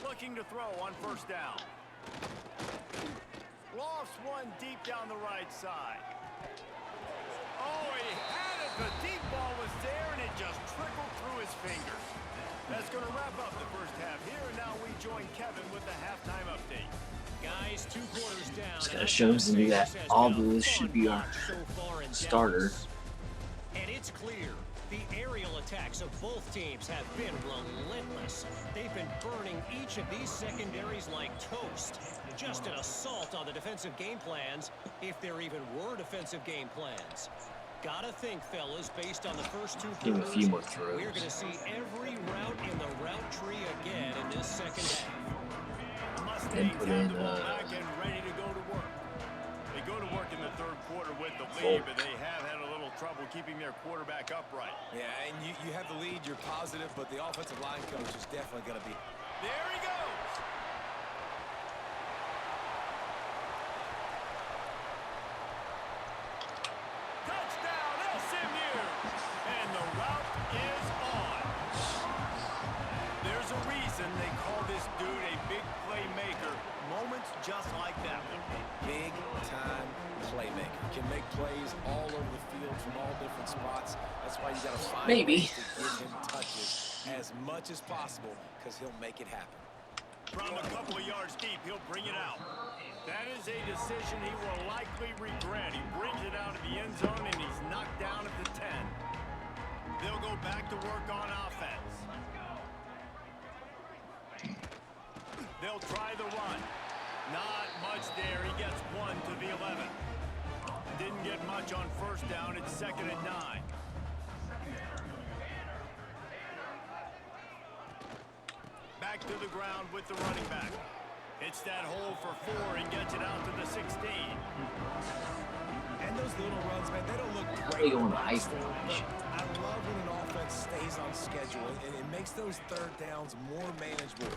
Looking to throw on first down. Lofts one deep down the right side. Oh, he had it. The deep ball was there, and it just trickled through his fingers. That's going to wrap up the first half here, and now we join Kevin with the halftime update. Guys, 2 quarters down. Just gotta show him to do that. All Blues should be our starter. And it's clear. The aerial attacks of both teams have been relentless. They've been burning each of these secondaries like toast. Just an assault on the defensive game plans, if there even were defensive game plans. Gotta think, fellas, based on the first 2 Give him a few more quarters, throws. we're gonna see every route in the route tree again in this second half. Mustangs put have in, the ball back and ready to go to work. They go to work in the third quarter with the lead, but they have had a little trouble keeping their quarterback upright. Yeah, and you have the lead. You're positive, but the offensive line coach is definitely going to be. There he goes. Touchdown, SMU. And the route is on. There's a reason they call this dude a big playmaker. Moments just like that one. Big-time playmaker. Can make plays all over the field from all different spots. That's why you got to find ways to give him touches as much as possible because he'll make it happen. From a couple of yards deep, he'll bring it out. That is a decision he will likely regret. He brings it out of the end zone, and he's knocked down at the 10. They'll go back to work on offense. They'll try the run. Not much there. He gets 1 to the 11. Didn't get much on first down. It's 2nd and 9. Back to the ground with the running back. Hits that hole for 4 and gets it out to the 16. And those little runs, man, they don't look Why are great. you going to high stage? I love when an offense stays on schedule, and it makes those third downs more manageable,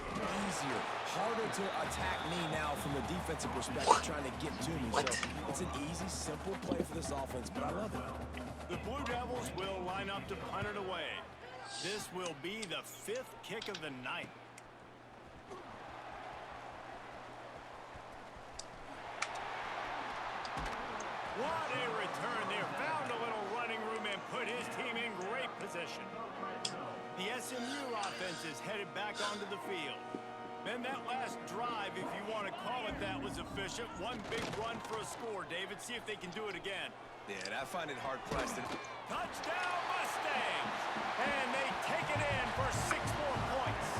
easier, harder to attack me now from the defensive perspective, trying to get to me. So it's an easy, simple play for this offense, but I love it. The Blue Devils will line up to punt it away. This will be the 5th kick of the night. What a return there. Found a little running room and put his team in great position. The SMU offense is headed back onto the field. Then that last drive, if you want to call it that, was efficient. One big run for a score, David. See if they can do it again. Yeah, and I find it hard-pressed. Touchdown, Mustangs! And they take it in for 6 more points.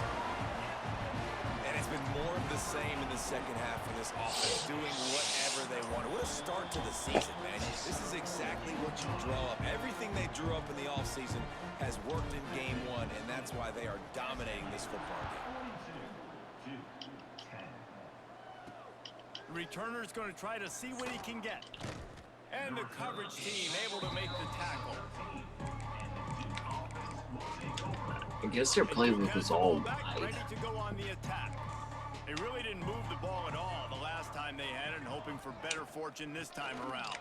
And it's been more of the same in the second half for this offense, doing whatever they want. What a start to the season, man. This is exactly what you draw up. Everything they drew up in the offseason has worked in game 1, and that's why they are dominating this football game. Returner's going to try to see what he can get. And the coverage team able to make the tackle. I guess their playbook was all Back, wide. ready to go on the attack. They really didn't move the ball at all the last time they had it, and hoping for better fortune this time around.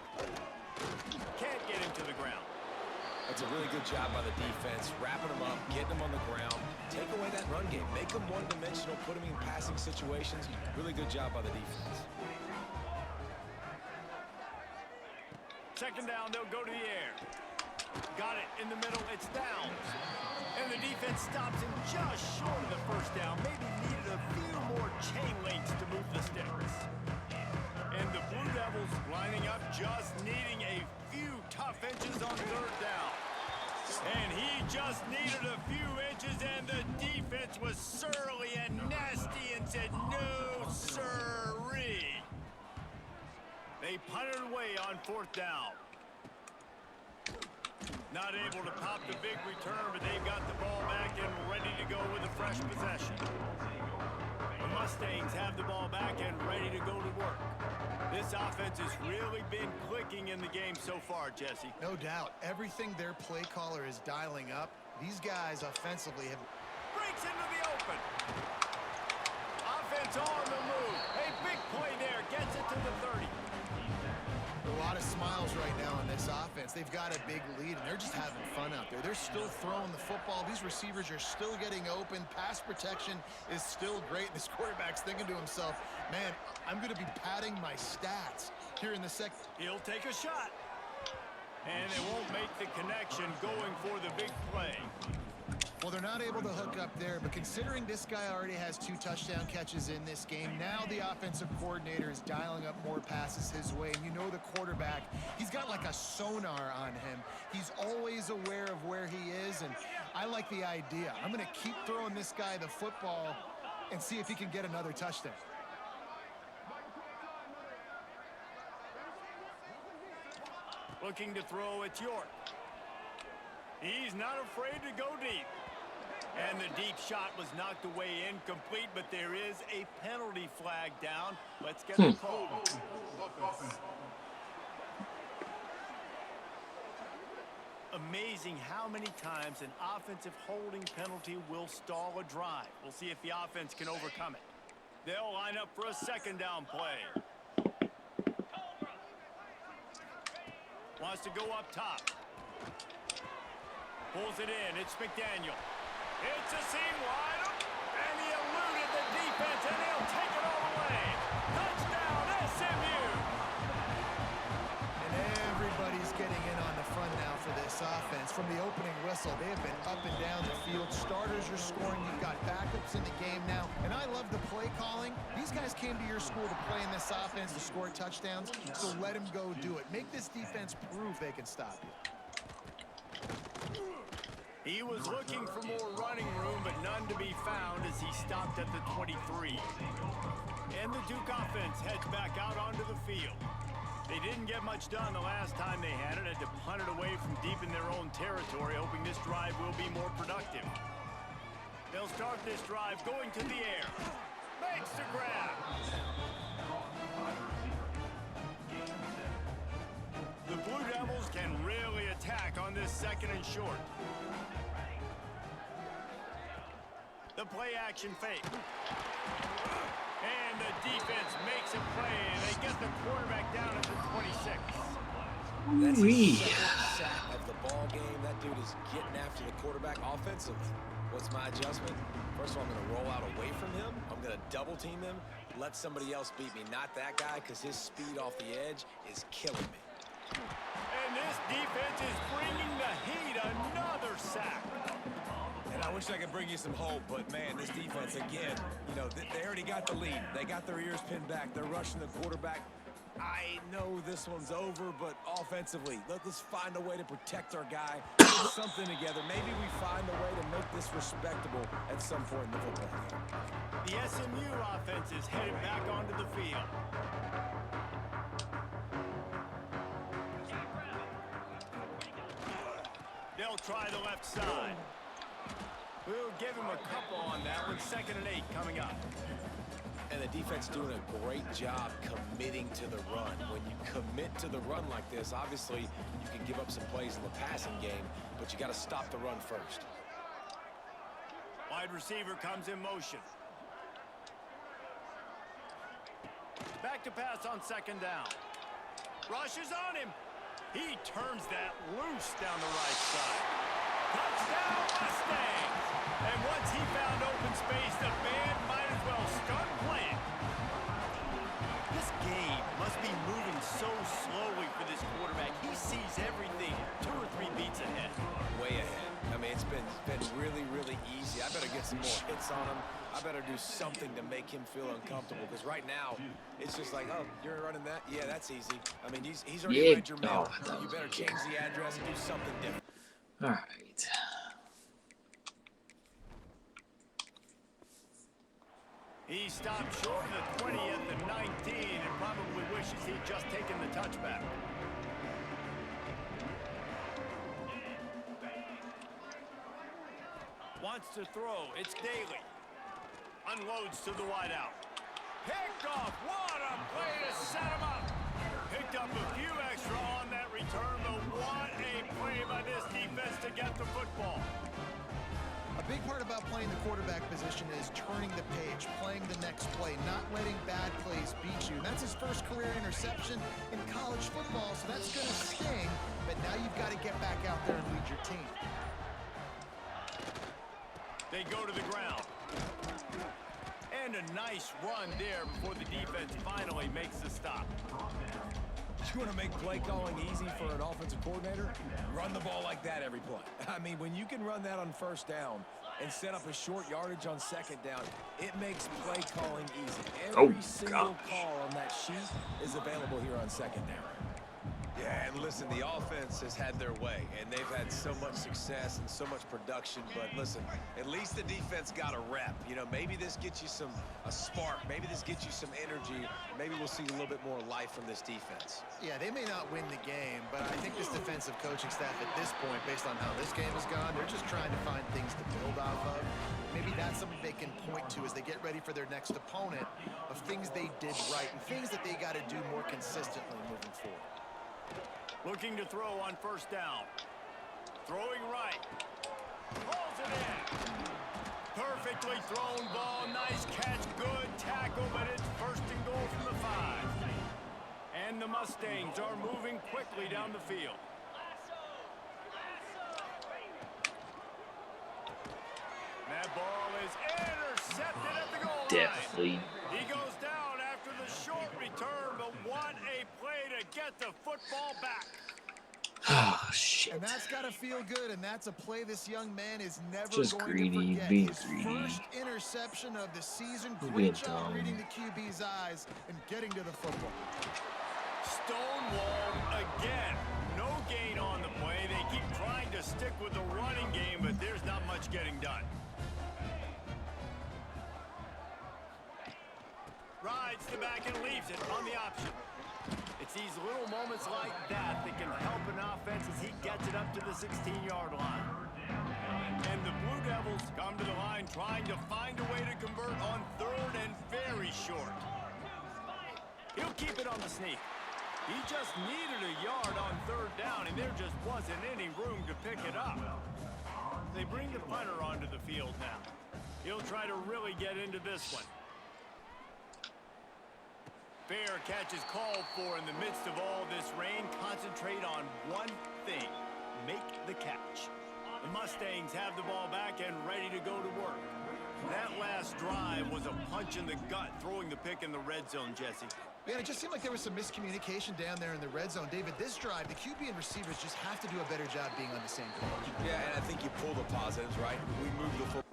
Can't get him to the ground. That's a really good job by the defense, wrapping them up, getting them on the ground, take away that run game, make them one-dimensional, put them in passing situations. Really good job by the defense. 2nd down, they'll go to the air. Got it. in the middle, it's downs. And the defense stops him just short of the first down. Maybe needed a few more chain links to move the sticks. And the Blue Devils lining up, just needing a few tough inches on third down. And he just needed a few inches, and the defense was surly and nasty and said, no, sirree. They punted away on fourth down. Not able to pop the big return, but they've got the ball back and ready to go with a fresh possession. The Mustangs have the ball back and ready to go to work. This offense has really been clicking in the game so far, Jesse. No doubt. Everything their play caller is dialing up, these guys offensively have... Breaks into the open. Offense on the move. A big play there. Gets it to the 30. A lot of smiles right now in this offense. They've got a big lead, and they're just having fun out there. They're still throwing the football. These receivers are still getting open. Pass protection is still great. This quarterback's thinking to himself, man, I'm going to be padding my stats here in the second. He'll take a shot. And it won't make the connection going for the big play. Well, they're not able to hook up there, but considering this guy already has 2 touchdown catches in this game, now the offensive coordinator is dialing up more passes his way. And you know the quarterback, he's got like a sonar on him. He's always aware of where he is, and I like the idea. I'm going to keep throwing this guy the football and see if he can get another touchdown. Looking to throw, it's York. He's not afraid to go deep. And the deep shot was knocked away incomplete, but there is a penalty flag down. Let's get the call. Amazing how many times an offensive holding penalty will stall a drive. We'll see if the offense can overcome it. They'll line up for a second down play. Wants to go up top. Pulls it in. It's McDaniel. It's a seam wide open. And he eluded the defense, and he'll take it all the way. Touchdown, SMU. And everybody's getting in on the front now for this offense. From the opening whistle, they have been up and down the field. Starters are scoring. You've got backups in the game now. And I love the play calling. These guys came to your school to play in this offense to score touchdowns, so let them go do it. Make this defense prove they can stop you. He was looking for more running room, but none to be found as he stopped at the 23. And the Duke offense heads back out onto the field. They didn't get much done the last time they had it. Had to punt it away from deep in their own territory, hoping this drive will be more productive. They'll start this drive going to the air. Makes the grab. The Blue Devils can really attack on this second and short. The play-action fake. And the defense makes a play, and they get the quarterback down at the 26. That's his second sack of the ball game. That dude is getting after the quarterback offensively. What's my adjustment? First of all, I'm going to roll out away from him. I'm going to double-team him, let somebody else beat me. Not that guy, because his speed off the edge is killing me. And this defense is bringing the heat. Another sack. And I wish I could bring you some hope, but man, this defense, again, you know, they already got the lead. They got their ears pinned back. They're rushing the quarterback. I know this one's over, but offensively, let's find a way to protect our guy, put something together. Maybe we find a way to make this respectable at some point in the football game. The SMU offense is headed back onto the field. They'll try the left side. We'll give him a couple on that one. 2nd and 8 coming up. And the defense doing a great job committing to the run. When you commit to the run like this, obviously you can give up some plays in the passing game, but you got to stop the run first. Wide receiver comes in motion. Back to pass on 2nd down. Rushes on him. He turns that loose down the right side. Touchdown, Mustangs! And once he found open space, the band might as well start playing. This game must be moving so slowly for this quarterback. He sees everything 2 or 3 beats ahead. some more hits on him. I better do something to make him feel uncomfortable, because right now, it's just like, oh, you're running that? Yeah, that's easy. I mean, he's already read your mail, so you better change the address and do something different. All right. He stopped short of the 20th and 19 and probably wishes he'd just taken the touchback. Wants to throw. It's Daly. Unloads to the wideout. Picked off. What a play to set him up. Picked up a few extra on that return, but what a play by this defense to get the football. A big part about playing the quarterback position is turning the page, playing the next play, not letting bad plays beat you. And that's his first career interception in college football, so that's going to sting. But now you've got to get back out there and lead your team. They go to the ground. And a nice run there before the defense finally makes the stop. You want to make play calling easy for an offensive coordinator? Run the ball like that every play. I mean, when you can run that on first down and set up a short yardage on second down, it makes play calling easy. Every single call on that sheet is available here on second down. Yeah, and listen, the offense has had their way, and they've had so much success and so much production. But listen, at least the defense got a rep. You know, maybe this gets you a spark. Maybe this gets you some energy. Maybe we'll see a little bit more life from this defense. Yeah, they may not win the game, but I think this defensive coaching staff at this point, based on how this game has gone, they're just trying to find things to build off of. Maybe that's something they can point to as they get ready for their next opponent, of things they did right and things that they got to do more consistently moving forward. Looking to throw on first down. Throwing right. Pulls it in. Perfectly thrown ball. Nice catch. Good tackle, but it's first and goal from the 5. And the Mustangs are moving quickly down the field. That ball is intercepted at the goal line. Definitely. He goes down after the short return, but what a play to get the football back. Oh, shit. And that's got to feel good, and that's a play this young man is never Just going greedy, to forget. being His greedy. first interception of the season. Being Great job dumb. reading the QB's eyes and getting to the football. Stonewalled again. No gain on the play. They keep trying to stick with the running game, but there's not much getting done. Rides the back and leaves it on the option. It's these little moments like that that can help an offense as he gets it up to the 16-yard line. And the Blue Devils come to the line trying to find a way to convert on third and very short. He'll keep it on the sneak. He just needed a yard on third down, and there just wasn't any room to pick it up. They bring the punter onto the field now. He'll try to really get into this one. Fair catch is called for in the midst of all this rain. Concentrate on one thing. Make the catch. The Mustangs have the ball back and ready to go to work. That last drive was a punch in the gut, throwing the pick in the red zone, Jesse. Man, it just seemed like there was some miscommunication down there in the red zone. David, this drive, the QB and receivers just have to do a better job being on the same page. Yeah, and I think you pull the positives, right? We move the football.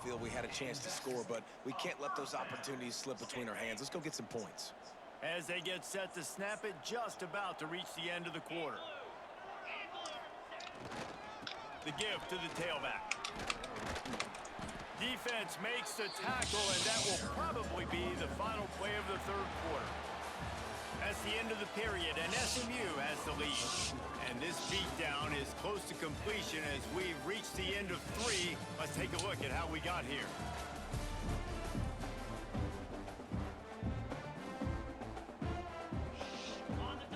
Field, we had a chance to score, but we can't let those opportunities slip between our hands. Let's go get some points. As they get set to snap it, just about to reach the end of the quarter. The give to the tailback. Defense makes the tackle, and that will probably be the final play of the third quarter. That's the end of the period, and SMU has the lead. And this beatdown is close to completion as we've reached the end of 3. Let's take a look at how we got here.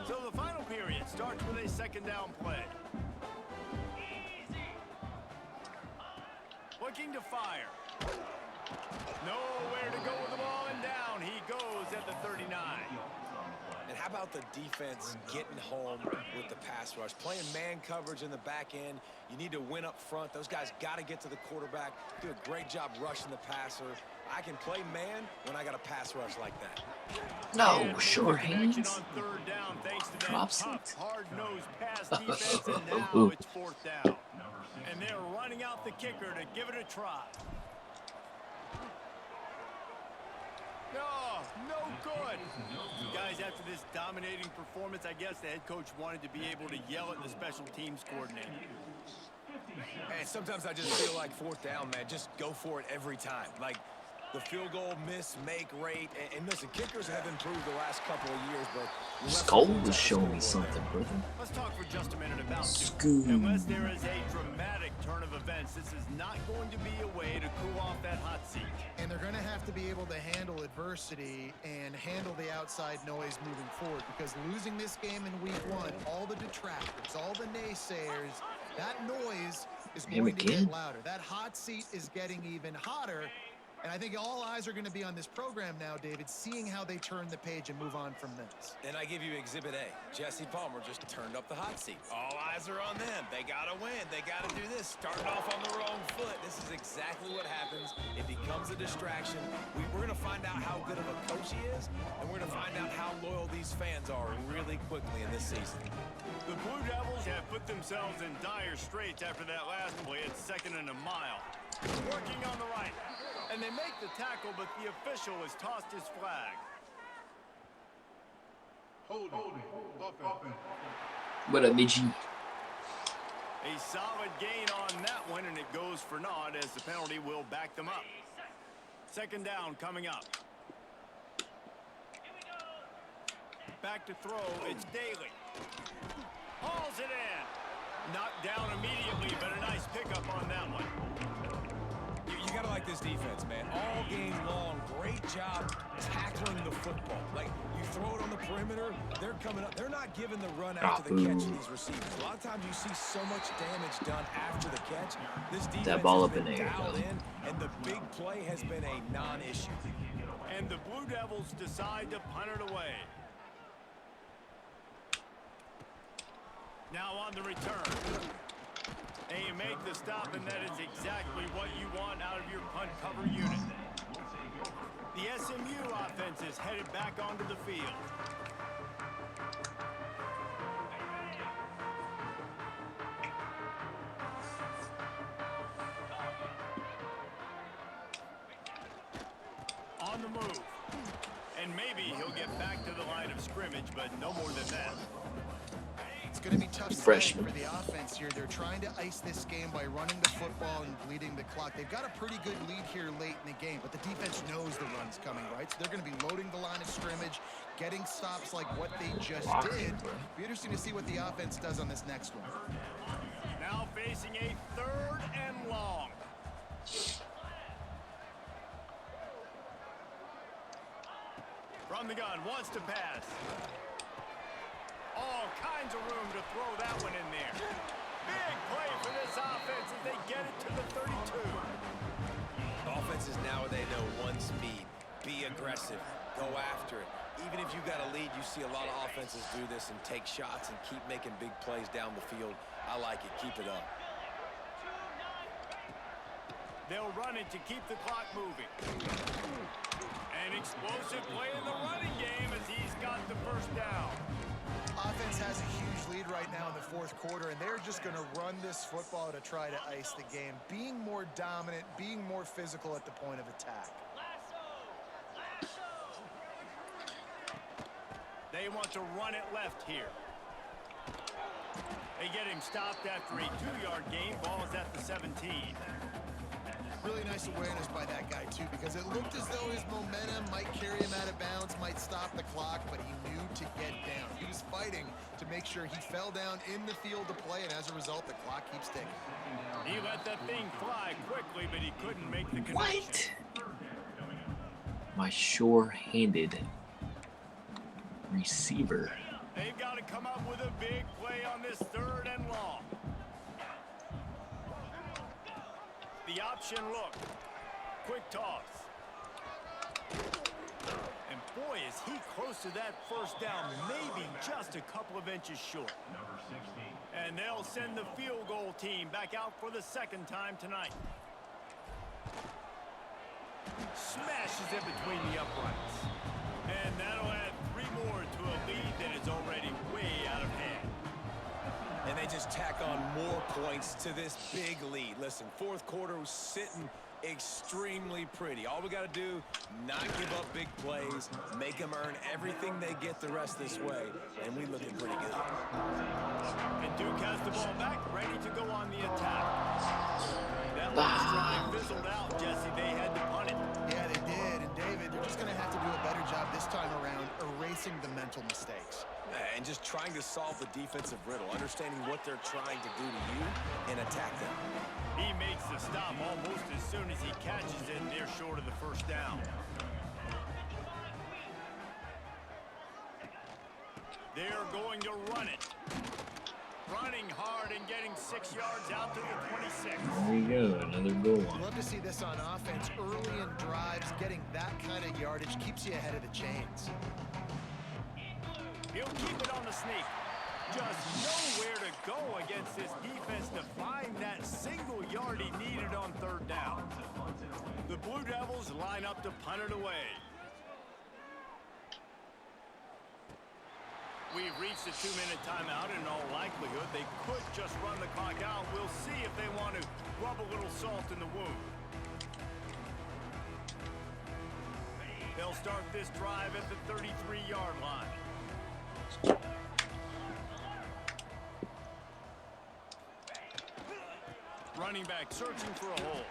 So the final period starts with a second down play. Looking to fire. Nowhere to go with the ball, and down he goes at the 39. And how about the defense getting home with the pass rush? Playing man coverage in the back end. You need to win up front. Those guys got to get to the quarterback, do a great job rushing the passer. I can play man when I got a pass rush like that. No, sure hands. On third down, thanks to Drops that it. tough, hard-nosed pass defense, and now it's fourth down. And they're running out the kicker to give it a try. No good. Guys, after this dominating performance, I guess the head coach wanted to be able to yell at the special teams coordinator. And sometimes I just feel like fourth down, man, just go for it every time. Like the field goal miss, make rate. And listen, kickers have improved the last couple of years, but Skull was showing me something, brother. Let's talk for just a minute about Scoot. Unless there is a dramatic turn of events, this is not going to be a way to cool off that hot seat. And they're going to have to be able to handle adversity and handle the outside noise moving forward, because losing this game in week 1, all the detractors, all the naysayers, that noise is going to get louder. That hot seat is getting even hotter. And I think all eyes are going to be on this program now, David, seeing how they turn the page and move on from this. And I give you Exhibit A. Jesse Palmer just turned up the hot seat. All eyes are on them. They got to win. They got to do this. Starting off on the wrong foot. This is exactly what happens. It becomes a distraction. We're going to find out how good of a coach he is, and we're going to find out how loyal these fans are really quickly in this season. The Blue Devils have put themselves in dire straits after that last play at 2nd and a mile. Working on the right. And they make the tackle, but the official has tossed his flag. What up, Midgie? A solid gain on that one, and it goes for naught as the penalty will back them up. 2nd down coming up. Back to throw, it's Daly. Hauls it in. Knocked down immediately, but a nice pickup on that one. You gotta like this defense, man. All game long, great job tackling the football. Like, you throw it on the perimeter, they're coming up. They're not giving the run after the catch to these receivers. A lot of times you see so much damage done after the catch. This defense that ball has up in been the air, dialed though. in, and the big play has been a non-issue. And the Blue Devils decide to punt it away. Now on the return. And you make the stop, and that is exactly what you want out of your punt cover unit. The SMU offense is headed back onto the field. On the move. And maybe he'll get back to the line of scrimmage, but no more than that. It's going to be tough Freshman. for the offense here. They're trying to ice this game by running the football and bleeding the clock. They've got a pretty good lead here late in the game, but the defense knows the run's coming, right? So they're going to be loading the line of scrimmage, getting stops like what they just did. Be interesting to see what the offense does on this next one. Now facing a 3rd and long. From the gun, wants to pass. All kinds of room to throw that one in there. Big play for this offense as they get it to the 32. Offenses nowadays know one speed. Be aggressive. Go after it. Even if you got a lead, you see a lot of offenses do this and take shots and keep making big plays down the field. I like it. Keep it up. They'll run it to keep the clock moving. An explosive play in the running game as he's got the 1st down. Offense has a huge lead right now in the 4th quarter, and they're just going to run this football to try to ice the game, being more dominant, being more physical at the point of attack. They want to run it left here. They get him stopped after a 2-yard gain. Ball is at the 17. Really nice awareness by that guy, too, because it looked as though his momentum might carry him out of bounds, might stop the clock, but he knew to get down. He was fighting to make sure he fell down in the field to play, and as a result, the clock keeps ticking. He let that thing fly quickly, but he couldn't make the connection. What? My sure-handed receiver. They've got to come up with a big play on this 3rd and long. The option look. Quick toss. And Boy, is he close to that first down, maybe just a couple of inches short. And they'll send the field goal team back out for the second time tonight. Smashes it between the uprights. And that'll add 3 more to a lead that is already way out of hand. And they just tack on more points to this big lead. Listen, fourth quarter was sitting extremely pretty. All we got to do, not give up big plays, make them earn everything they get the rest this way, and we looking pretty good. And Duke has the ball back, ready to go on the attack. That last drive fizzled out, Jesse. They had to punt it. Yeah, they did. And David, they're just going to have to do a better job this time around erasing the mental mistakes. And just trying to solve the defensive riddle, understanding what they're trying to do to you and attack them. He makes the stop almost as soon as he catches it, and they're short of the first down. They're going to run it. Running hard and getting 6 yards out to the 26. There you go, another goal line. Love to see this on offense. Early in drives, getting that kind of yardage keeps you ahead of the chains. He'll keep it on the sneak. Just nowhere to go against this defense to find that single yard he needed on third down. The Blue Devils line up to punt it away. We've reached a 2-minute timeout. In all likelihood, they could just run the clock out. We'll see if they want to rub a little salt in the wound. They'll start this drive at the 33-yard line. Running back searching for a hole.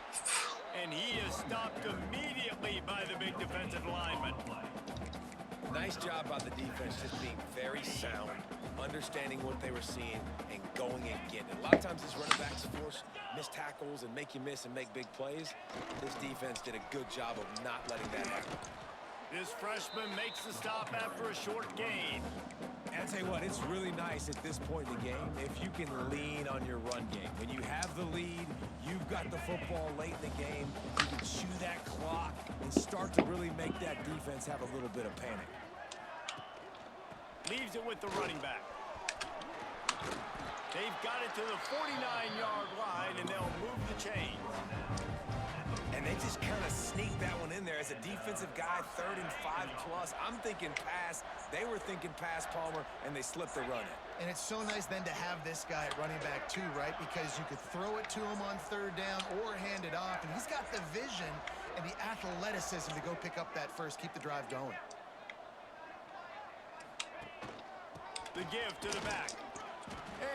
And he is stopped immediately by the big defensive lineman. Nice job by the defense, just being very sound, understanding what they were seeing, and going and getting it. A lot of times these running backs force missed tackles and make you miss and make big plays. This defense did a good job of not letting that happen. This freshman makes the stop after a short gain. And I'll tell you what, it's really nice at this point in the game if you can lean on your run game. When you have the lead, you've got the football late in the game, you can chew that clock and start to really make that defense have a little bit of panic. Leaves it with the running back. They've got it to the 49-yard line, and they'll move the chains. And they just kind of sneaked that one in there. As a defensive guy, 3rd and 5+. I'm thinking pass. They were thinking pass, Palmer, and they slipped the run in. And it's so nice then to have this guy at running back too, right? Because you could throw it to him on third down or hand it off. And he's got the vision and the athleticism to go pick up that first, keep the drive going. The give to the back.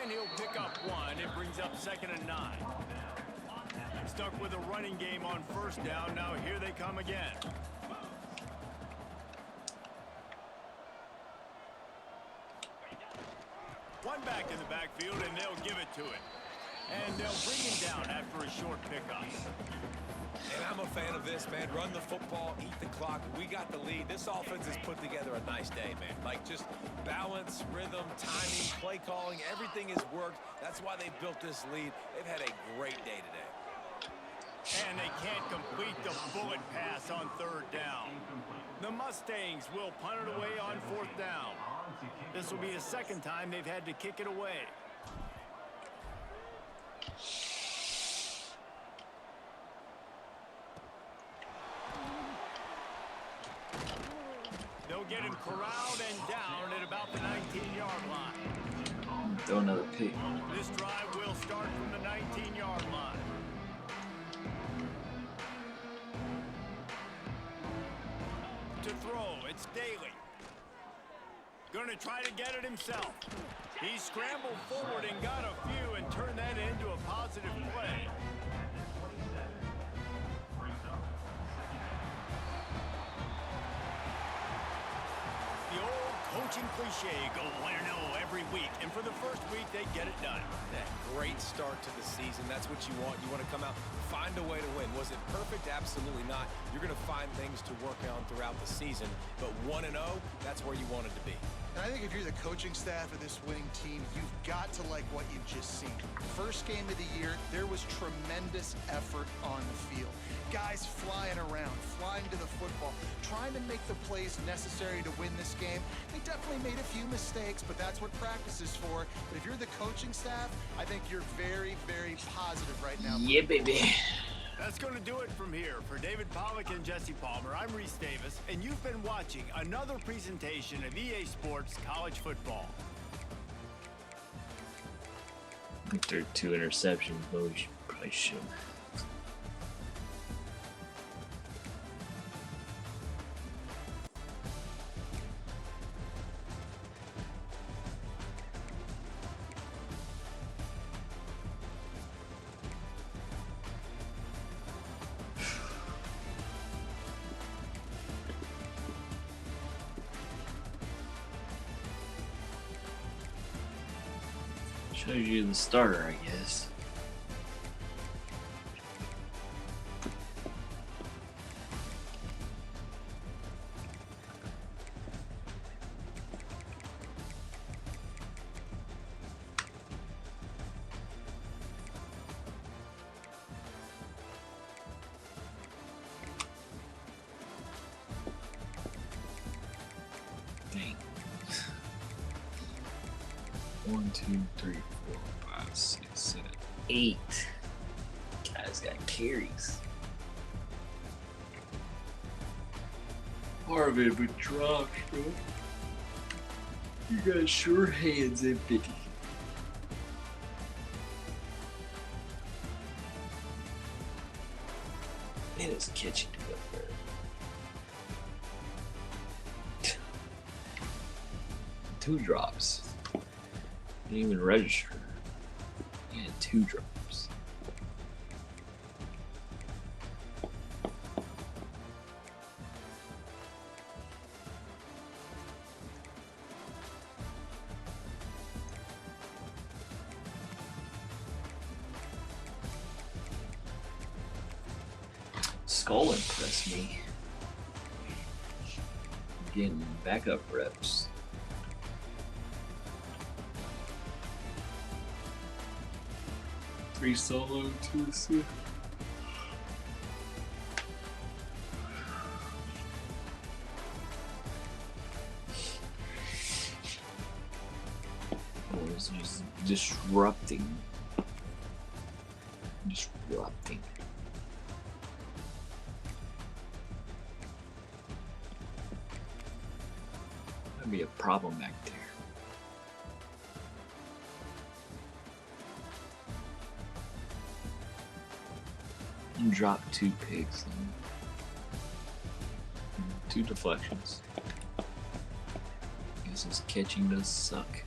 And he'll pick up 1. It brings up 2nd and 9. Stuck with a running game on first down. Now here they come again. One back in the backfield, and they'll give it to it. And they'll bring him down after a short pickup. And I'm a fan of this, man. Run the football, eat the clock. We got the lead. This offense has put together a nice day, man. Like, just balance, rhythm, timing, play calling, everything has worked. That's why they built this lead. They've had a great day today. And they can't complete the bullet pass on third down. The Mustangs will punt it away on 4th down. This will be the second time they've had to kick it away. They'll get him corralled and down at about the 19-yard line. Throw another pick. This drive will start from the 19-yard line. To throw, it's Daly. Gonna try to get it himself. He scrambled forward and got a few and turned that into a positive play. The old coaching cliche, go win or no every week. And for the first week, they get it done. That great start to the season. That's what you want. You want to come out, find a way to win. Was it perfect? Absolutely not. You're going to find things to work on throughout the season. But 1-0, that's where you want it to be. And I think if you're the coaching staff of this winning team, you've got to like what you've just seen. First first game of the year, there was tremendous effort on the field. Guys flying around, flying to the football, trying to make the plays necessary to win this game. They definitely made a few mistakes, but that's what practice is for. But if you're the coaching staff, I think you're very, very positive right now. Yeah, baby. That's going to do it from here. For David Pollack and Jesse Palmer, I'm Reese Davis, and you've been watching another presentation of EA Sports College Football. I think there are 2 interceptions, but we probably should. Shows you the starter, I guess. Dang. 1, 2, 3, 4, 5, 6, 7, 8. Guys got carries. Part of it with drops, bro. You got sure hands in 50. Man, it's catching to up there. Two drops. Didn't even register. He had 2 drops. Skull impressed me. Getting backup reps. Three solo, 2 assists. Was just disrupting. That'd be a problem back there. And drop 2 picks and 2 deflections. Guess his catching does suck.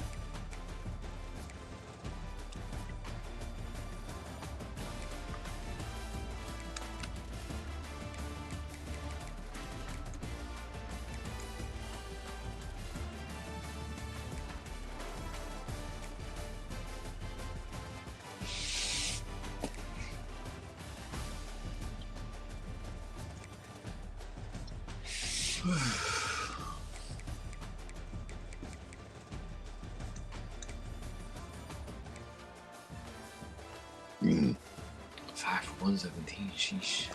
Mm. 5 for 117, sheesh.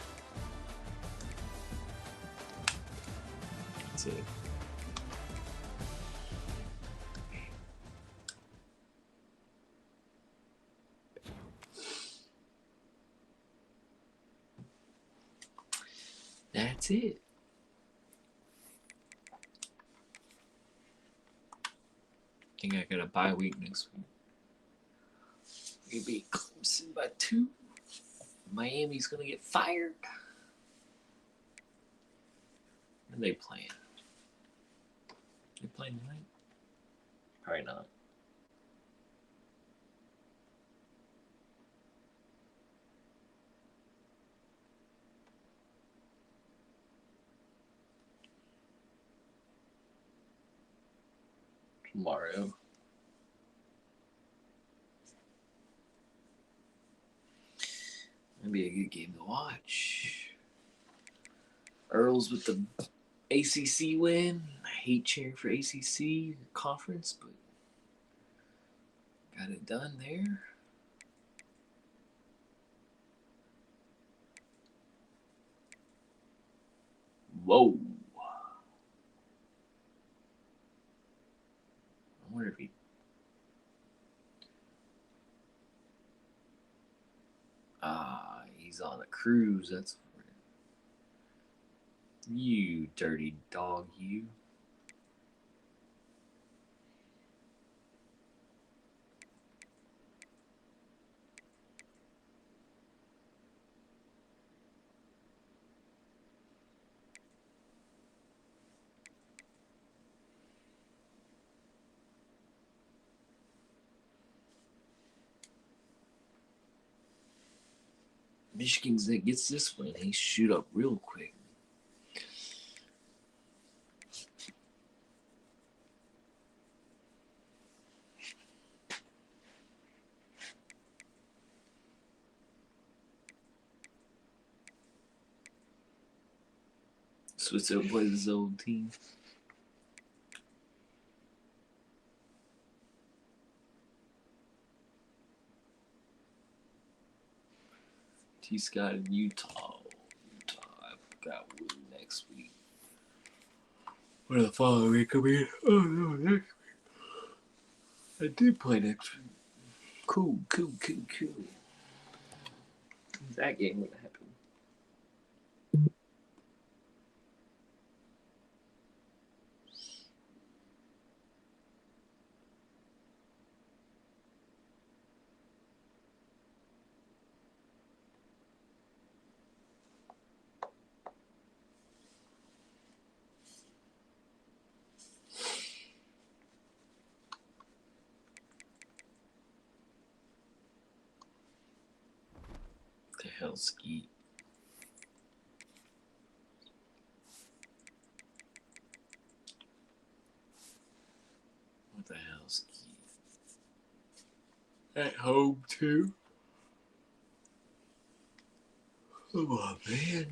That's it. That's it. I think I got a bye week next week. We beat Clemson by 2. Miami's gonna get fired. When are they playing? They playing tonight? Probably not. Tomorrow. That'd be a good game to watch. Earls with the ACC win. I hate cheering for ACC conference, but got it done there. Whoa. I wonder if he. He's on a cruise. That's. You dirty dog, you. Michigan that gets this win, he shoot up real quick. Switzer plays his old team. T. Scott in Utah. I forgot what next week. Where the following week will be? Oh no, next week. I did play next week. Cool. That game would happen. What the hell, Skeet? What the hell, Skeet? At home, too? Come on, man.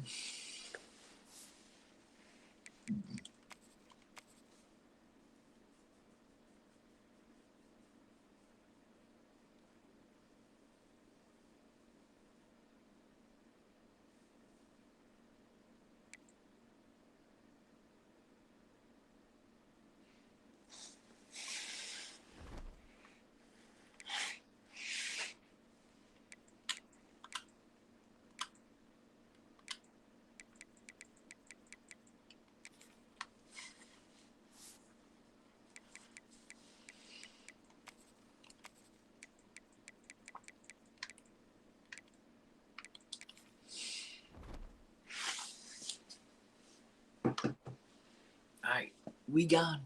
Alright, we gone.